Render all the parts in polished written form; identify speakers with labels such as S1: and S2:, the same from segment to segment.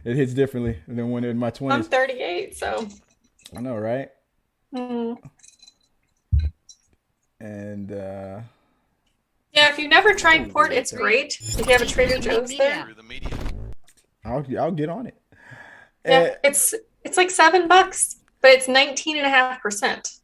S1: It hits differently than when in my
S2: I'm
S1: 20s.
S2: 38, so.
S1: I know, right?
S2: Mm.
S1: And
S2: Yeah, if you've never
S1: what
S2: tried
S1: we do
S2: port,
S1: right
S2: it's
S1: there.
S2: great. If you have a Trader Joe's there.
S1: I'll get on it.
S2: Yeah,
S1: Uh,
S2: it's like $7, but it's 19.5%.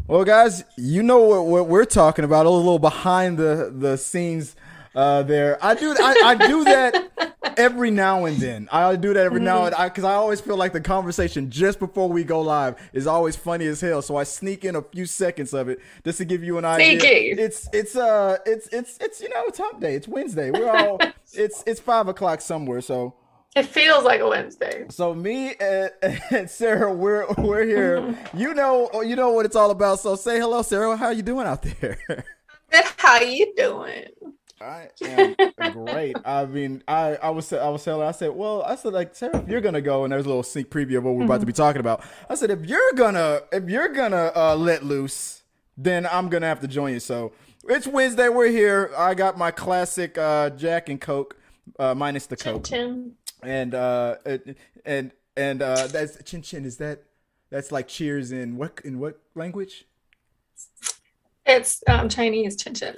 S1: well, guys, you know what we're talking about. A little behind the scenes there. I do that every now and then. I do that every now and because I always feel like the conversation just before we go live is always funny as hell. So I sneak in a few seconds of it just to give you an idea.
S2: Sneaky.
S1: It's it's hump day. It's Wednesday. We're all it's 5 o'clock somewhere. So
S2: It feels like a Wednesday.
S1: me and Sarah, we're here. You know what it's all about. So say hello, Sarah. How you doing out there?
S2: Good, how you doing?
S1: I am great. I mean, I was telling her, I said like Sarah, if you're gonna go, and there's a little sneak preview of what we're about to be talking about. I said if you're gonna let loose, then I'm gonna have to join you. So it's Wednesday. We're here. I got my classic Jack and Coke, minus the Coke,
S2: Chin.
S1: and that's chin chin. That's like cheers in what language?
S2: It's Chinese chin chin.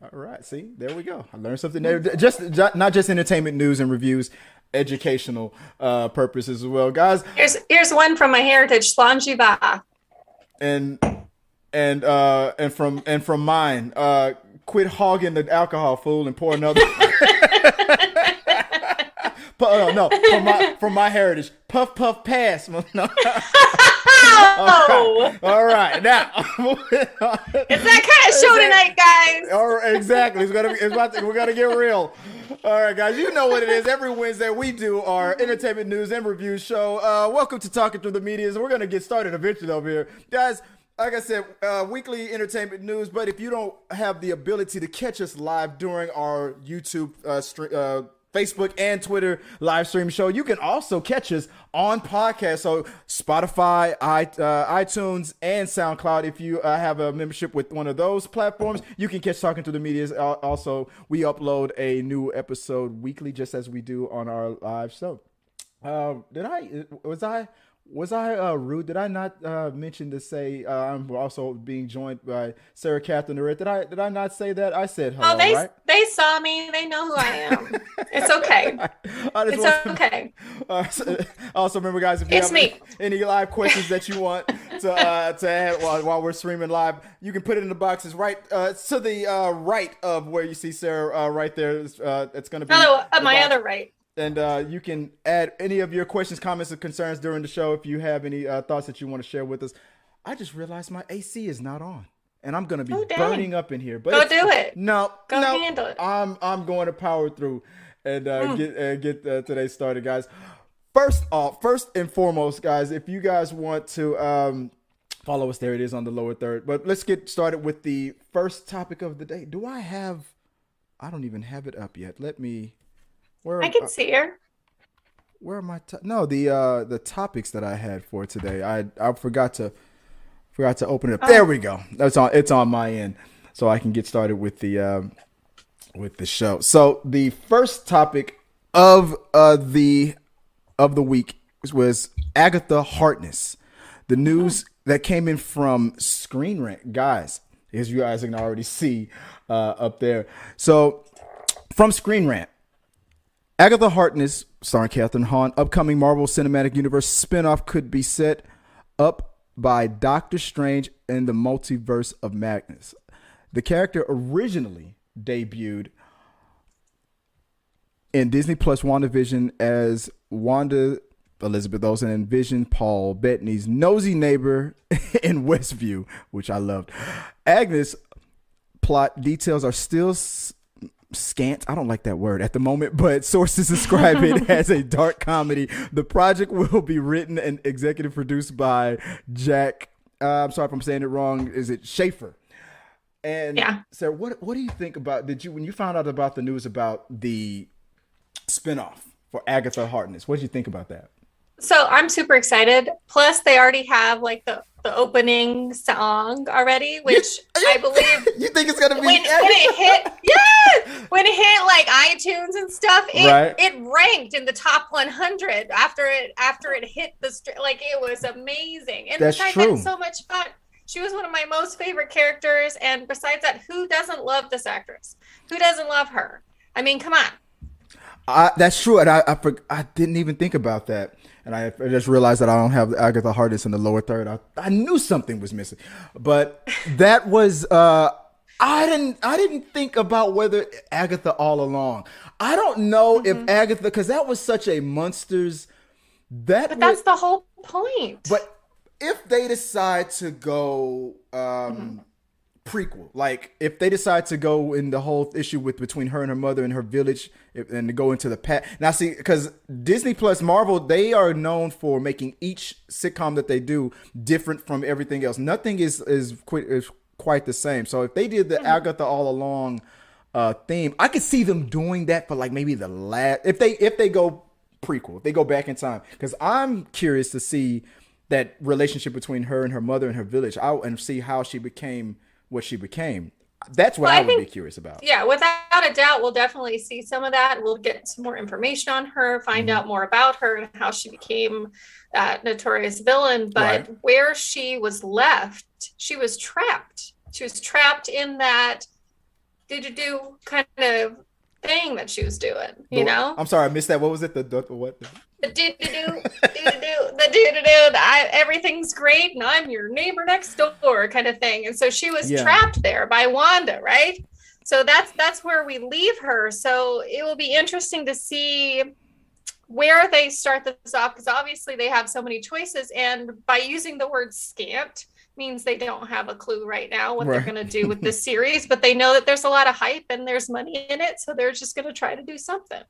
S1: All right, see, there we go. I learned something there. Just not just entertainment news and reviews, educational purposes as well, guys.
S2: Here's one from my heritage, Slanjiva.
S1: And from mine, quit hogging the alcohol, fool, and pour another. No, from my heritage, puff puff pass. No.
S2: Oh,
S1: All right, now
S2: it's that kind of show tonight, guys.
S1: All right, exactly. We're gonna get real. All right, guys. You know what it is. Every Wednesday we do our entertainment news and review show. Welcome to Talking Through the Medias. We're gonna get started eventually over here, guys. Like I said, weekly entertainment news. But if you don't have the ability to catch us live during our YouTube Facebook and Twitter live stream show, you can also catch us on podcast. So Spotify, iTunes, and SoundCloud. If you have a membership with one of those platforms, you can catch Talking to the Media. Also, we upload a new episode weekly, just as we do on our live show. Was I rude? Did I not mention to say I'm also being joined by Sarah Catherine? Did I not say that? I said hello, right?
S2: They saw me. They know who I am. It's okay. It's okay.
S1: Also, remember, guys, if you have any live questions that you want to have while we're streaming live, you can put it in the boxes right to the right of where you see Sarah right there. It's going to be
S2: my other right.
S1: And you can add any of your questions, comments, or concerns during the show if you have any thoughts that you want to share with us. I just realized my AC is not on, and I'm going to be burning up in here. But
S2: go do it.
S1: No,
S2: handle it.
S1: I'm going to power through and get today started, guys. First and foremost, guys, if you guys want to follow us, there it is on the lower third. But let's get started with the first topic of the day. I don't even have it up yet. Let me.
S2: I can see her.
S1: Where are my the topics that I had for today? I forgot to open it up. There we go. It's on my end, so I can get started with the show. So the first topic of the week was Agatha Harkness, the news that came in from Screen Rant, guys. As you guys can already see up there. So from Screen Rant. Agatha Harkness, starring Katherine Hahn, upcoming Marvel Cinematic Universe spinoff could be set up by Doctor Strange in the Multiverse of Madness. The character originally debuted in Disney Plus WandaVision as Wanda Elizabeth Olsen and Vision Paul Bettany's nosy neighbor in Westview, which I loved. Agnes' plot details are still scant. I don't like that word at the moment, but sources describe it as a dark comedy. The project will be written and executive produced by Jack. I'm sorry if I'm saying it wrong. Is it Schaefer? And
S2: yeah.
S1: Sarah, what do you think about? When you found out about the news about the spinoff for Agatha Harkness? What did you think about that?
S2: So I'm super excited. Plus, they already have like the the opening song already, which I believe
S1: you think it's gonna be
S2: when it hit, yes, when it hit like iTunes and stuff, it ranked in the top 100 after it hit like it was amazing. And
S1: that's
S2: besides
S1: true.
S2: that, so much fun. She was one of my most favorite characters, and besides that, who doesn't love this actress? Who doesn't love her? I mean, come on.
S1: That's true, and I didn't even think about that. And I just realized that I don't have Agatha Harkness in the lower third. I knew something was missing, but that was I didn't think about whether Agatha all along. I don't know if Agatha, because that was such a monsters. But
S2: that's the whole point.
S1: But if they decide to go prequel, like if they decide to go in the whole issue with between her and her mother and her village, and to go into the past. Now, see, because Disney plus Marvel, they are known for making each sitcom that they do different from everything else. Nothing is quite the same. So if they did the Agatha all along theme, I could see them doing that for like maybe the last. If they go prequel, if they go back in time, because I'm curious to see that relationship between her and her mother and her village, and see how she became what she became. That's what I would be curious about.
S2: Yeah, without a doubt, we'll definitely see some of that. We'll get some more information on her, find out more about her and how she became that notorious villain. But where she was left, she was trapped. She was trapped in that do kind of thing that she was doing, you know?
S1: I'm sorry, I missed that. What was it? The what?
S2: The do-do-do, everything's great and I'm your neighbor next door kind of thing. And so she was trapped there by Wanda, right? So that's where we leave her. So it will be interesting to see where they start this off, because obviously they have so many choices. And by using the word scant means they don't have a clue right now what they're going to do with this series, but they know that there's a lot of hype and there's money in it. So they're just going to try to do something.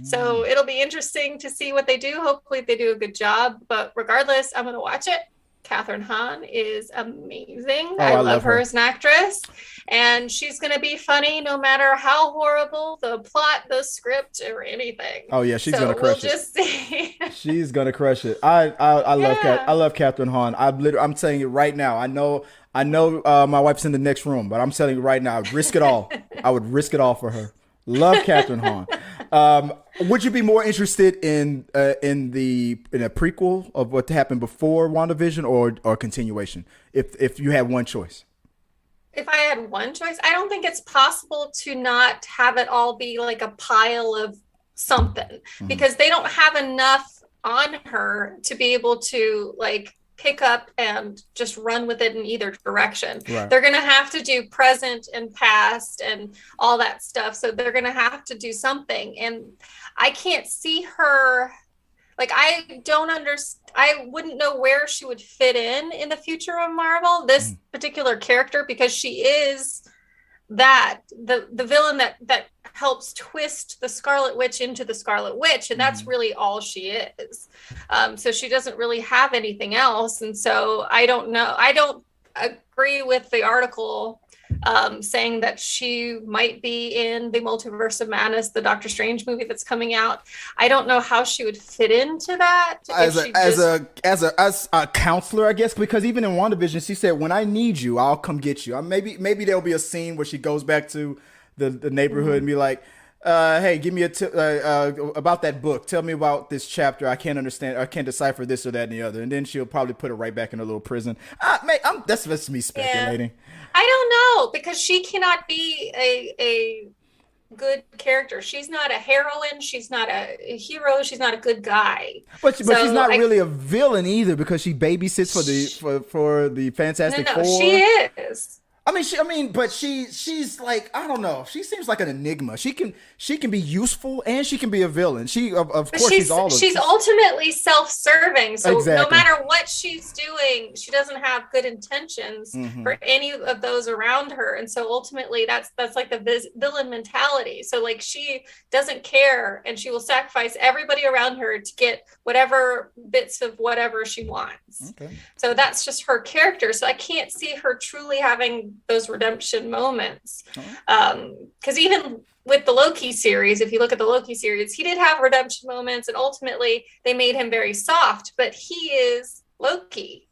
S2: So it'll be interesting to see what they do. Hopefully they do a good job, but regardless, I'm going to watch it. Katherine Hahn is amazing. I love her as an actress, and she's going to be funny no matter how horrible the plot, the script, or anything.
S1: Oh yeah, she's going to crush it.
S2: We'll just see.
S1: She's going to crush it. I love Katherine Hahn. I'm telling you right now. I know my wife's in the next room, but I'm telling you right now, I'd risk it all. I would risk it all for her. Love Katherine Hahn. Would you be more interested in a prequel of what happened before WandaVision or continuation if you had one choice?
S2: If I had one choice, I don't think it's possible to not have it all be like a pile of something, because they don't have enough on her to be able to like pick up and just run with it in either direction. Right. They're going to have to do present and past and all that stuff. So they're going to have to do something. And I can't see her, like, I wouldn't know where she would fit in the future of Marvel, this particular character, because she is the villain that helps twist the Scarlet Witch into the Scarlet Witch, and that's really all she is. So she doesn't really have anything else, and so I don't know. I don't agree with the article saying that she might be in the Multiverse of Madness, the Doctor Strange movie that's coming out. I don't know how she would fit into that
S1: as a counselor, I guess, because even in WandaVision, she said, "When I need you, I'll come get you." Maybe there'll be a scene where she goes back to the neighborhood and be like, "Hey, give me about that book. Tell me about this chapter. I can't understand. I can't decipher this or that and the other." And then she'll probably put her right back in a little prison. That's just me speculating.
S2: Yeah. I don't know, because she cannot be a good character. She's not a heroine. She's not a hero. She's not a good guy.
S1: But she's not really a villain either, because she babysits for the Fantastic Four.
S2: She is.
S1: But she's like, I don't know. She seems like an enigma. She can be useful and she can be a villain. Of course she's
S2: ultimately self-serving. So no matter what she's doing, she doesn't have good intentions for any of those around her. And so ultimately that's like the villain mentality. So like she doesn't care, and she will sacrifice everybody around her to get whatever bits of whatever she wants. Okay. So that's just her character. So I can't see her truly having those redemption moments, because even with the Loki series, if you look at the Loki series, he did have redemption moments, and ultimately they made him very soft, but he is Loki.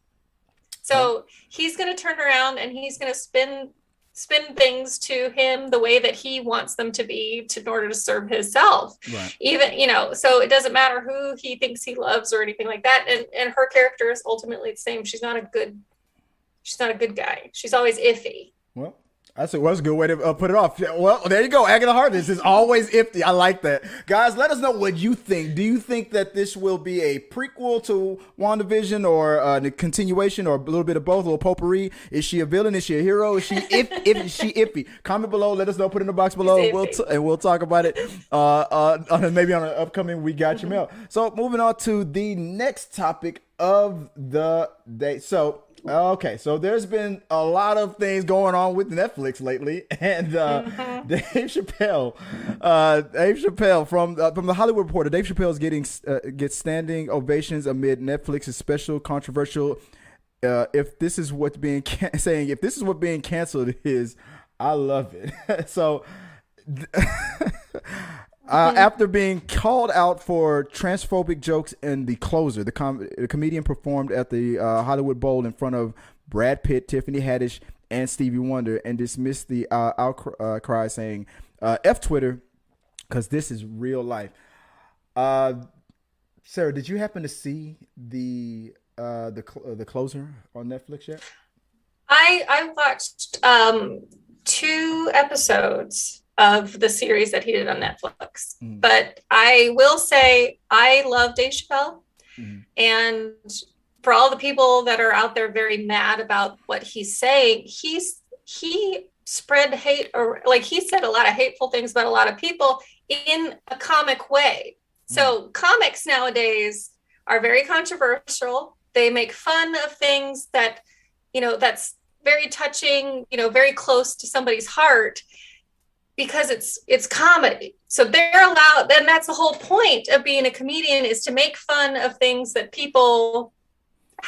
S2: So he's going to turn around and he's going to spin things to him the way that he wants them to be in order to serve himself.
S1: Right.
S2: Even, so it doesn't matter who he thinks he loves or anything like that. And her character is ultimately the same. She's not a good guy. She's always iffy.
S1: Well, that's a good way to put it off. Well, there you go. Agatha Harkness is always iffy. I like that. Guys, let us know what you think. Do you think that this will be a prequel to WandaVision or a continuation or a little bit of both, a little potpourri? Is she a villain? Is she a hero? Is she is she iffy? Comment below. Let us know. Put it in the box below. We'll talk about it maybe on an upcoming We Got Your Mail. So moving on to the next topic of the day. Okay, so there's been a lot of things going on with Netflix lately, and Dave Chappelle from the Hollywood Reporter. Dave Chappelle is gets standing ovations amid Netflix's special controversial. If this is what's being saying, if this is what being canceled is, I love it. So. After being called out for transphobic jokes in The Closer, the comedian performed at the Hollywood Bowl in front of Brad Pitt, Tiffany Haddish, and Stevie Wonder, and dismissed the outcry, saying, F Twitter, because this is real life. Sarah, did you happen to see the Closer on Netflix yet?
S2: I watched 2 episodes of the series that he did on Netflix. But I will say I love Dave Chappelle. And for all the people that are out there very mad about what he's saying, he spread hate, or like he said a lot of hateful things about a lot of people in a comic way. So comics nowadays are very controversial. They make fun of things that, that's very touching, very close to somebody's heart, because it's comedy. So they're allowed, then that's the whole point of being a comedian, is to make fun of things that people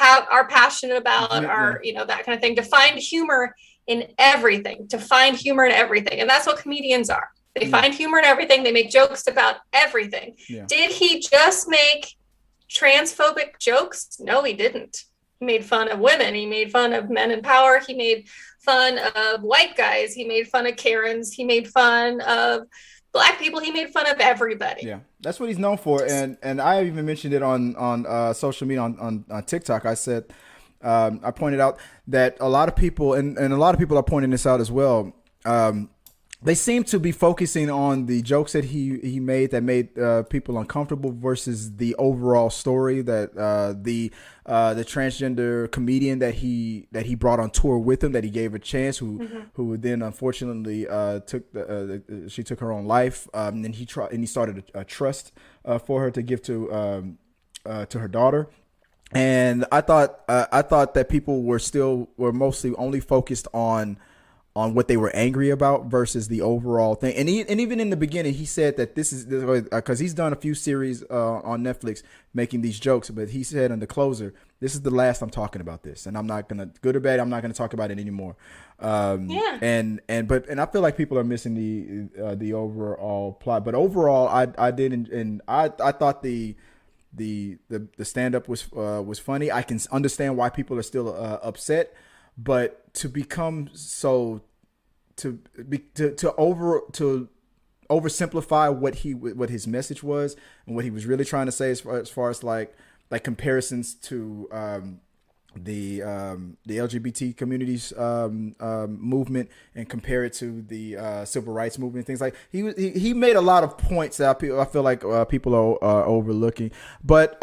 S2: are passionate about, or, that kind of thing, to find humor in everything, And that's what comedians are. They find humor in everything. They make jokes about everything. Did he just make transphobic jokes? No, he didn't. He made fun of women. He made fun of men in power. He made fun of white guys. He made fun of Karens. He made fun of black people. He made fun of everybody. Yeah,
S1: that's what he's known for. And I even mentioned it on social media, on TikTok. I said, I pointed out that a lot of people, and a lot of people are pointing this out as well, they seem to be focusing on the jokes that he made that made people uncomfortable versus the overall story that the transgender comedian that he brought on tour with him, that he gave a chance, who then unfortunately she took her own life, and he started a trust for her to give to her daughter. And I thought that people were mostly only focused on what they were angry about versus the overall thing. And even in the beginning, he said that this is because he's done a few series on Netflix making these jokes, but he said in The Closer, this is the last I'm talking about this, and I'm not gonna, good or bad, I'm not gonna talk about it anymore. And I feel like people are missing the overall plot. But overall, I did, and I thought the stand up was funny. I can understand why people are still upset. But to become to oversimplify what his message was and what he was really trying to say, as far as like comparisons to the LGBT community's movement, and compare it to the civil rights movement, things like he made a lot of points that I feel like people are overlooking. But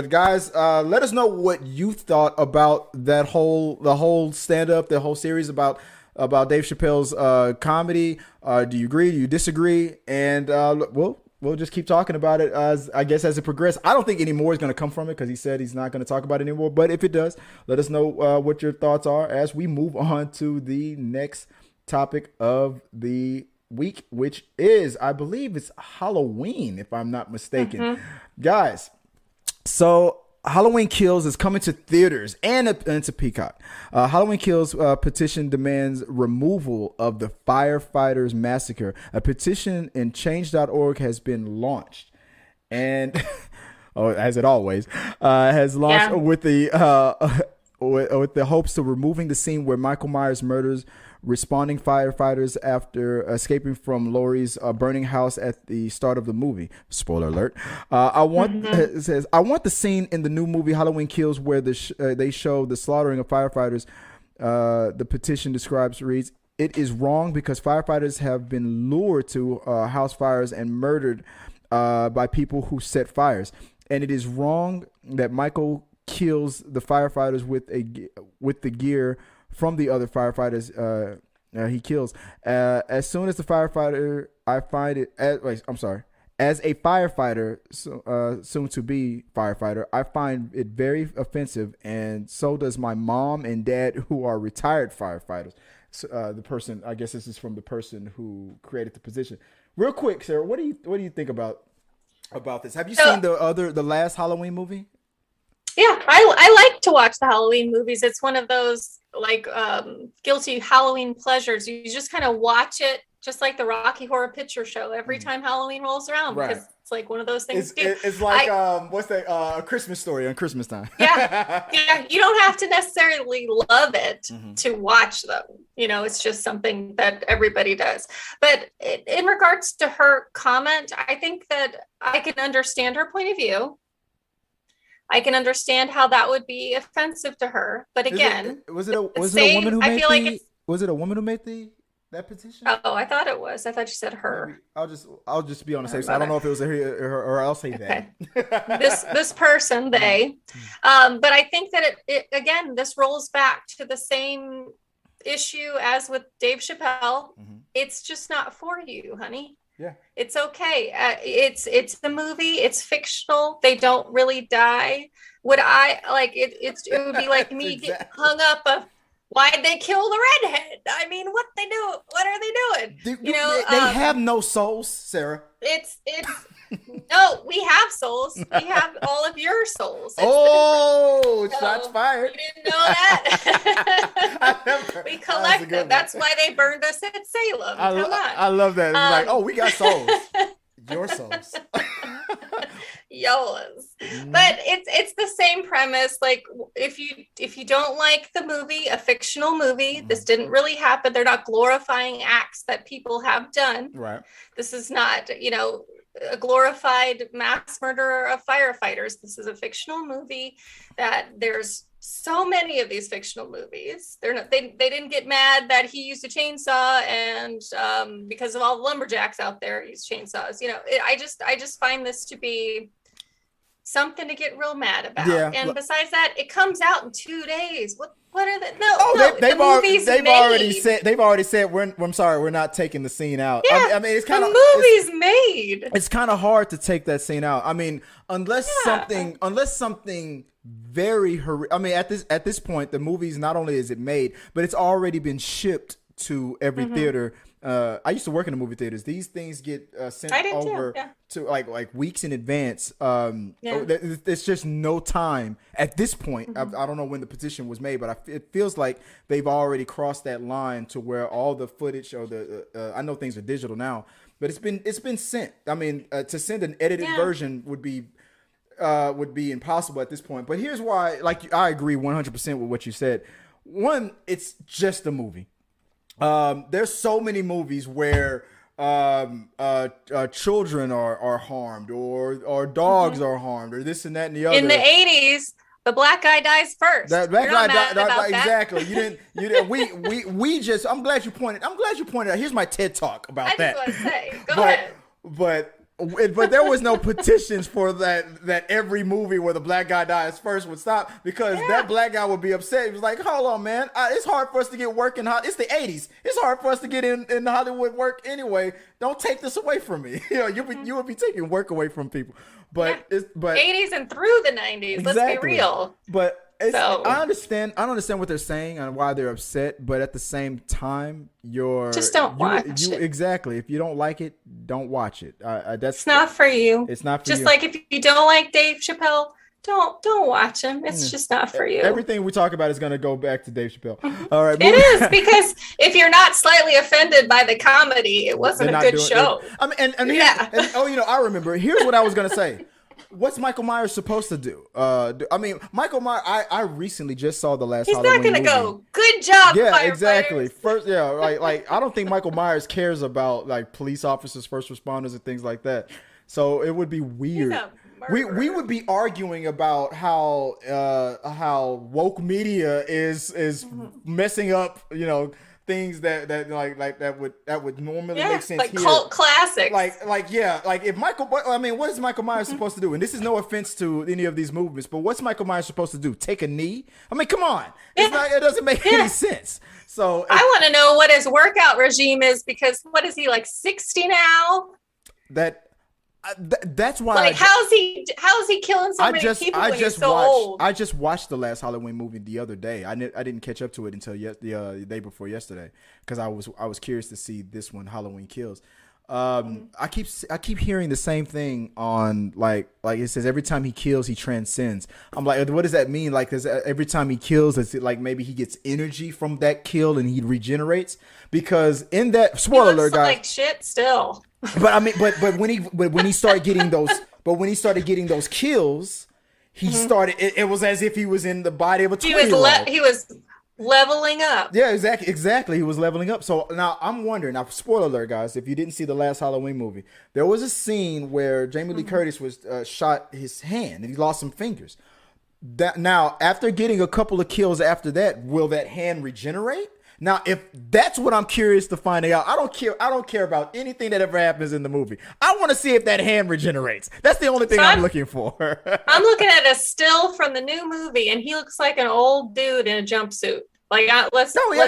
S1: guys, let us know what you thought about the whole stand-up, the whole series about Dave Chappelle's comedy. Do you agree? Do you disagree? And we'll just keep talking about it as it progresses. I don't think any more is going to come from it, because he said he's not going to talk about it anymore. But if it does, let us know what your thoughts are as we move on to the next topic of the week, which is, I believe it's Halloween, if I'm not mistaken. Guys, so Halloween Kills is coming to theaters and to Peacock. Halloween Kills petition demands removal of the firefighters massacre. A petition in change.org has been launched, and as it always has launched with the with the hopes of removing the scene where Michael Myers murders responding firefighters after escaping from Laurie's burning house at the start of the movie. Spoiler alert. It says, I want the scene in the new movie Halloween Kills where they show the slaughtering of firefighters. The petition reads, it is wrong because firefighters have been lured to house fires and murdered by people who set fires. And it is wrong that Michael kills the firefighters with the gear from the other firefighters he kills. As soon as the firefighter, as a firefighter, soon to be firefighter, I find it very offensive, and so does my mom and dad, who are retired firefighters. So, the person, I guess this is from the person who created the position. Real quick, Sarah, what do you think about this? Have you seen the last Halloween movie?
S2: Yeah, I like to watch the Halloween movies. It's one of those guilty Halloween pleasures. You just kind of watch it, just like the Rocky Horror Picture Show, every time Halloween rolls around, because it's like one of those things.
S1: It's like what's that? A Christmas Story on Christmas time.
S2: Yeah. You don't have to necessarily love it to watch them. It's just something that everybody does. But in regards to her comment, I think that I can understand her point of view. I can understand how that would be offensive to her, but again,
S1: was it a woman who made that petition?
S2: Oh, I thought it was. I thought you said her.
S1: Maybe. I'll just be on the safe side. I don't know if it was her or I'll say that.
S2: this person, they. But I think that it again, this rolls back to the same issue as with Dave Chappelle. It's just not for you, honey.
S1: Yeah,
S2: it's okay. It's the movie. It's fictional. They don't really die. Would I like it? It would be like me getting hung up of why'd they kill the redhead? I mean, what they do? What are they doing?
S1: They have no souls, Sarah.
S2: It's no. We have souls. We have all of your souls.
S1: Shots fired.
S2: You didn't know that? We collect them. That's why they burned us at Salem. Come on.
S1: I love that. It's like, we got souls. Your souls.
S2: Yours. But it's the same premise. Like if you don't like the movie, a fictional movie, this didn't really happen. They're not glorifying acts that people have done.
S1: Right.
S2: This is not, a glorified mass murderer of firefighters. This is a fictional movie that there's so many of these fictional movies. They didn't get mad that he used a chainsaw and because of all the lumberjacks out there use chainsaws. I just find this to be something to get real mad about. Yeah. And besides that, it comes out in 2 days. What are they? They've already said we're not taking the scene out.
S1: Yeah, I mean it's kind of
S2: movie's made.
S1: It's kind of hard to take that scene out. I mean, unless something very horrific. I mean, at this point, the movie's not only is it made, but it's already been shipped to every theater. I used to work in the movie theaters. These things get sent over to like weeks in advance. It's just no time at this point. I don't know when the petition was made, but it feels like they've already crossed that line to where all the footage or I know things are digital now, but it's been sent. I mean, to send an edited version would be impossible at this point. But here's why. Like, I agree 100% with what you said. One, it's just a movie. There's so many movies where children are harmed or dogs are harmed or this and that and the other.
S2: In the 80s, the black guy dies first.
S1: That black guy died exactly. You didn't. We just. I'm glad you pointed out. Here's my TED talk about that.
S2: I just want to say. Go ahead.
S1: But there was no petitions for that every movie where the black guy dies first would stop, because that black guy would be upset. He was like, hold on, man. It's hard for us to get work in Hollywood. It's the 80s. It's hard for us to get in Hollywood work anyway. Don't take this away from me. You would be taking work away from people. But
S2: 80s and through the 90s. Exactly. Let's be real.
S1: But I understand what they're saying and why they're upset, but at the same time, just don't watch it. Exactly. If you don't like it, don't watch it. It's
S2: not for you.
S1: It's not for you.
S2: Just like if you don't like Dave Chappelle, don't watch him. It's just not for you.
S1: Everything we talk about is going to go back to Dave Chappelle. All right.
S2: It is, because if you're not slightly offended by the comedy, it wasn't a good show.
S1: I remember. Here's what I was going to say. what's Michael Myers supposed to do? I mean, Michael Myers. I recently just saw the last.
S2: He's
S1: Halloween
S2: not gonna
S1: movie.
S2: go. Good job.
S1: Yeah,
S2: firefighters."
S1: exactly. First, yeah, like I don't think Michael Myers cares about like police officers, first responders, and things like that. So it would be weird. We would be arguing about how woke media is messing up, things that would normally make sense
S2: like
S1: here.
S2: cult classics.
S1: Like if what is Michael Myers supposed to do? And this is no offense to any of these movements, but what's Michael Myers supposed to do? Take a knee? I mean, come on, it doesn't make any sense. So
S2: I want to know what his workout regime is, because what is he, like 60 now?
S1: That's why.
S2: Like, how is he killing so many people when he's so old?
S1: I just watched the last Halloween movie the other day. I didn't catch up to it until the day before yesterday, because I was curious to see this one, Halloween Kills. I keep hearing the same thing on like it says every time he kills he transcends. I'm like, what does that mean? Like, every time he kills, is it like maybe he gets energy from that kill and he regenerates? Because in that, spoiler alert, guys,
S2: like shit still.
S1: But I mean, but when he started getting those kills, he started. It was as if he was in the body of a 20-year-old.
S2: He was leveling up.
S1: Yeah, exactly. He was leveling up. So now I'm wondering. Now, spoiler alert, guys! If you didn't see the last Halloween movie, there was a scene where Jamie Lee Curtis was shot his hand and he lost some fingers. Now, after getting a couple of kills after that, will that hand regenerate? Now, if that's what I'm curious to find out, I don't care about anything that ever happens in the movie. I want to see if that hand regenerates. That's the only thing I'm looking for.
S2: I'm looking at a still from the new movie, and he looks like an old dude in a jumpsuit. Like,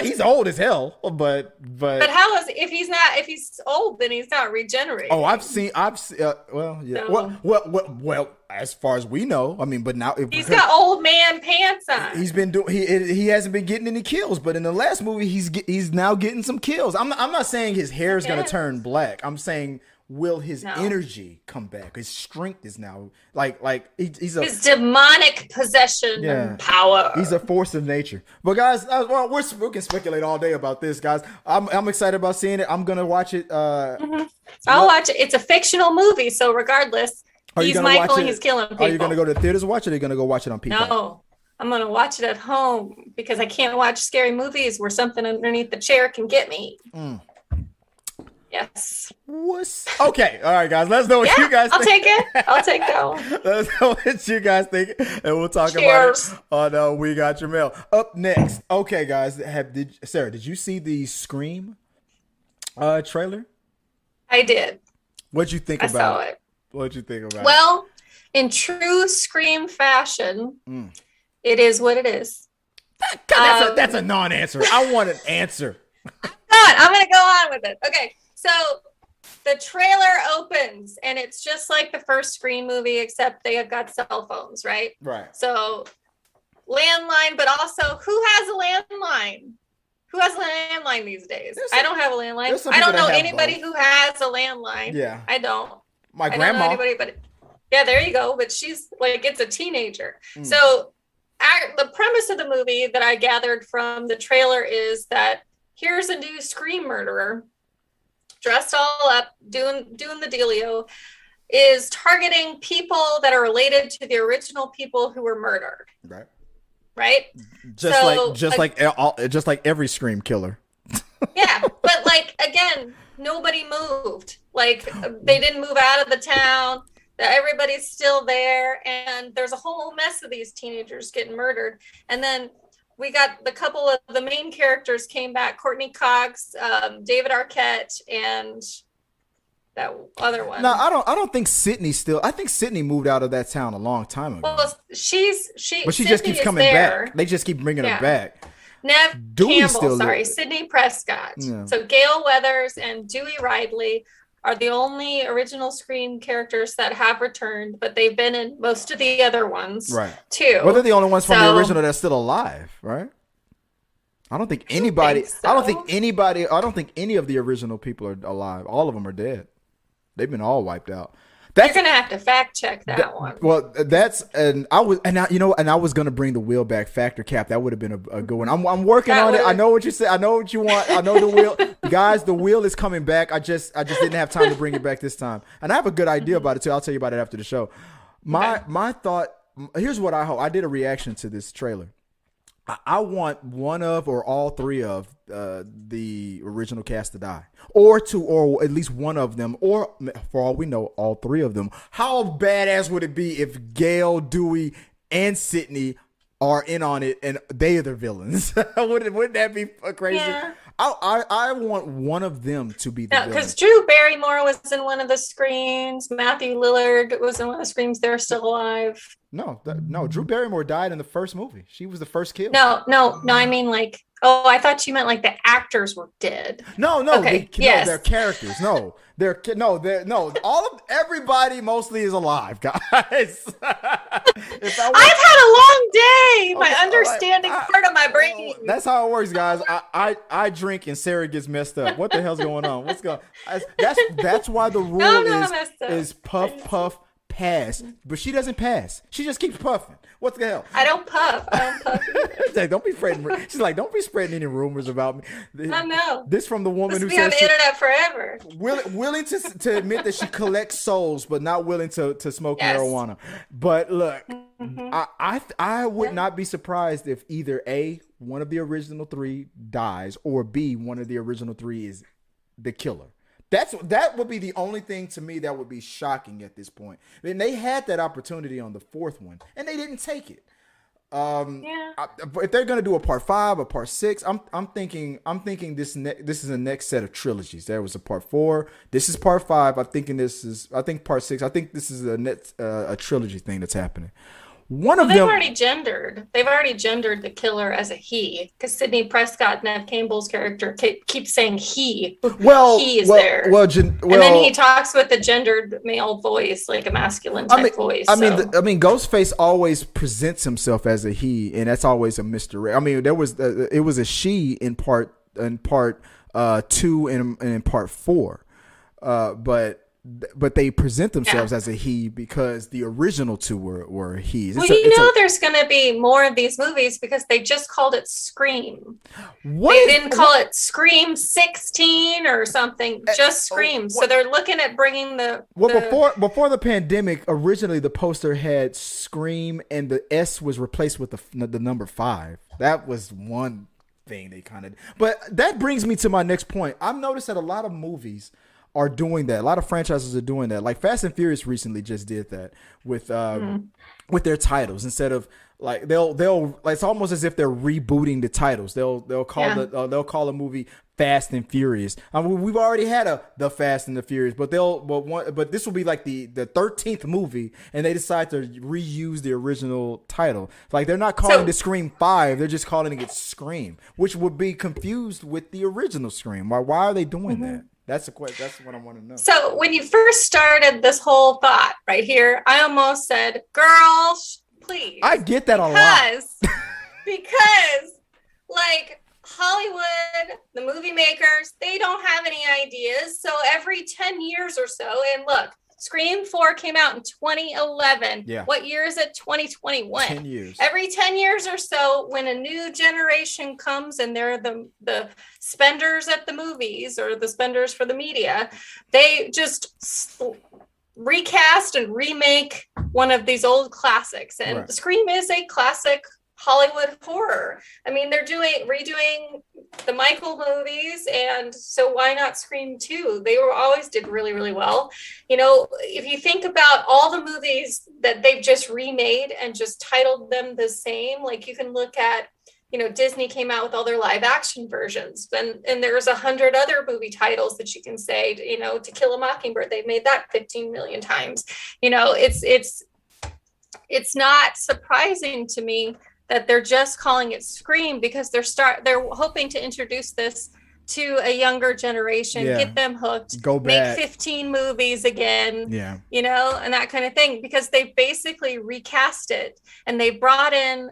S1: he's old as hell, but
S2: how is if he's old, then he's not regenerating?
S1: Oh, I've seen. Well, yeah. So, well, as far as we know, I mean, but now
S2: he's got old man pants on.
S1: He's been doing. He hasn't been getting any kills, but in the last movie, he's now getting some kills. I'm not saying his hair is gonna turn black. I'm saying, will his energy come back? His strength is now like he's his
S2: demonic possession and power.
S1: He's a force of nature. But guys, we can speculate all day about this, guys. I'm excited about seeing it. I'm gonna watch it.
S2: I'll watch it. It's a fictional movie, so regardless, he's Michael and he's killing people.
S1: Are you gonna go to the theaters to watch it? Or are you gonna go watch it on Peacock?
S2: No. I'm going to watch it at home, because I can't watch scary movies where something underneath the chair can get me. Yes.
S1: Okay. All right, guys. Let's know what you guys think.
S2: I'll take it. I'll take that one.
S1: Let's know what you guys think, and we'll talk about it on We Got Your Mail. Up next. Okay, guys. Sarah, did you see the Scream trailer?
S2: I did.
S1: What'd you think about it?
S2: I saw it.
S1: What'd you think about it?
S2: Well, in true Scream fashion, it is what it is.
S1: That's a non-answer. I want an answer.
S2: I'm going to go on with it. Okay. So the trailer opens and it's just like the first Scream movie, except they have got cell phones, right?
S1: Right.
S2: So landline, but also who has a landline? Who has a landline these days? I don't have a landline. I don't know anybody who has a landline.
S1: Yeah.
S2: I don't.
S1: My grandma.
S2: I don't know anybody, but yeah, there you go. But she's like, it's a teenager. So the premise of the movie that I gathered from the trailer is that here's a new Scream murderer, dressed all up, doing the dealio, is targeting people that are related to the original people who were murdered. Right.
S1: Just like every Scream killer.
S2: Yeah, but like again, nobody moved. Like they didn't move out of the town. Everybody's still there, and there's a whole mess of these teenagers getting murdered, and then. We got the couple of the main characters came back, Courtney Cox, David Arquette, and that other one.
S1: No, I don't think Sydney still. I think Sydney moved out of that town a long time ago.
S2: Well, but she
S1: Sydney just keeps coming back. They just keep bringing her back.
S2: Nev Campbell, Sydney Prescott. Yeah. So Gail Weathers and Dewey Ridley are the only original Scream characters that have returned, but they've been in most of the other ones, too.
S1: Well, they're the only ones from the original that's still alive, right? I don't think anybody. I don't think any of the original people are alive. All of them are dead. They've been all wiped out.
S2: You're gonna have to fact check that one.
S1: Well, I was gonna bring the wheel back factor cap. That would have been a good one. I'm working on it. I know what you said. I know what you want. I know the wheel, guys. The wheel is coming back. I just didn't have time to bring it back this time. And I have a good idea about it too. I'll tell you about it after the show. My thought. Here's what I hope. I did a reaction to this trailer. I want one of or all three of the original cast to die, or at least one of them, or for all we know, all three of them. How badass would it be if Gail, Dewey, and Sydney are in on it and they are the villains? Wouldn't that be crazy? Yeah. I want one of them to be the villain.
S2: Because Drew Barrymore was in one of the Screams. Matthew Lillard was in one of the Screams. They're still alive.
S1: No. Drew Barrymore died in the first movie. She was the first kill.
S2: No. I mean, like, I thought you meant like the actors were dead.
S1: No. Okay. Yes. No, they're characters. No, they're everybody mostly is alive, guys.
S2: I've had a long day. My understanding part of my brain.
S1: That's how it works, guys. I drink and Sarah gets messed up. What the hell's going on? What's going? That's why the rule is puff pass, but she doesn't pass. She just keeps puffing. What the hell?
S2: I don't puff.
S1: Like, don't be spreading. She's like, don't be spreading any rumors about me.
S2: I know.
S1: This from the woman who
S2: says on the internet forever.
S1: Willing to admit that she collects souls, but not willing to smoke marijuana. But look, I would not be surprised if either A, one of the original three dies, or B, one of the original three is the killer. That would be the only thing to me that would be shocking at this point. I mean, they had that opportunity on the fourth one, and they didn't take it. If they're gonna do a part 5, a part 6, I'm thinking this is the next set of trilogies. There was a part 4. This is part 5. I think part 6. I think this is a trilogy thing that's happening. They've
S2: already gendered the killer as a he, because Sidney Prescott, Neve Campbell's character, keeps saying he. He is there. And then he talks with the gendered male voice, like a masculine type voice.
S1: I mean, Ghostface always presents himself as a he, and that's always a mystery. I mean, it was a she in part 2 and in part 4, but they present themselves as a he because the original two were he's.
S2: There's going to be more of these movies because they just called it Scream. They didn't call it Scream 16 or something, just Scream. So they're looking at bringing
S1: before the pandemic, originally the poster had Scream and the S was replaced with the number 5. That was one thing they kind of. But that brings me to my next point. I've noticed that a lot of movies are doing that. A lot of franchises are doing that. Like Fast and Furious recently just did that with their titles. Instead of like they'll like, it's almost as if they're rebooting the titles. They'll call a movie Fast and Furious. I mean, we've already had the Fast and the Furious, but this will be like the 13th movie, and they decide to reuse the original title. Like they're not calling it Scream 5, they're just calling it Scream, which would be confused with the original Scream. Why are they doing that? That's the question. That's what I want to know.
S2: So when you first started this whole thought right here, I almost said, "Girls, please."
S1: I get that a lot.
S2: Because like Hollywood, the movie makers, they don't have any ideas. So every 10 years or so, and look, Scream 4 came out in 2011.
S1: Yeah.
S2: What year is it? 2021.
S1: 10 years.
S2: Every 10 years or so, when a new generation comes and they're the spenders at the movies or the spenders for the media, they just recast and remake one of these old classics. And Scream is a classic Hollywood horror. I mean, they're redoing the Michael movies, and so why not Scream 2? They always did really, really well. You know, if you think about all the movies that they've just remade and just titled them the same, like you can look at, you know, Disney came out with all their live action versions, and there's 100 other movie titles that you can say, you know, To Kill a Mockingbird, they've made that 15 million times. You know, it's not surprising to me that they're just calling it Scream because they're hoping to introduce this to a younger generation, get them hooked, make 15 movies again, you know, and that kind of thing, because they basically recast it and they brought in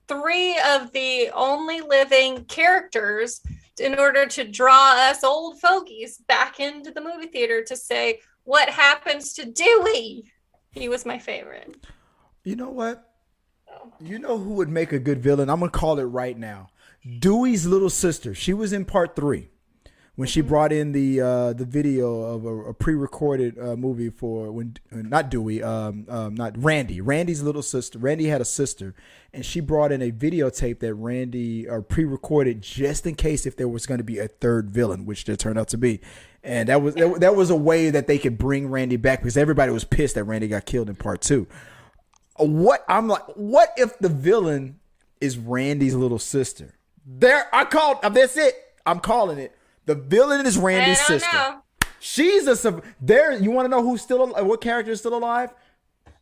S2: 3 of the only living characters in order to draw us old fogies back into the movie theater to say, what happens to Dewey? He was my favorite.
S1: You know what? You know who would make a good villain? I'm going to call it right now. Dewey's little sister. She was in part 3. when she brought in the video of a pre-recorded movie for when not Dewey, not Randy. Randy's little sister. Randy had a sister, and she brought in a videotape that Randy pre-recorded just in case if there was going to be a third villain, which there turned out to be. And that was a way that they could bring Randy back because everybody was pissed that Randy got killed in part 2. What if the villain is Randy's little sister? That's it. I'm calling it. The villain is Randy's sister. Know. She's there. You want to know who's still what character is still alive?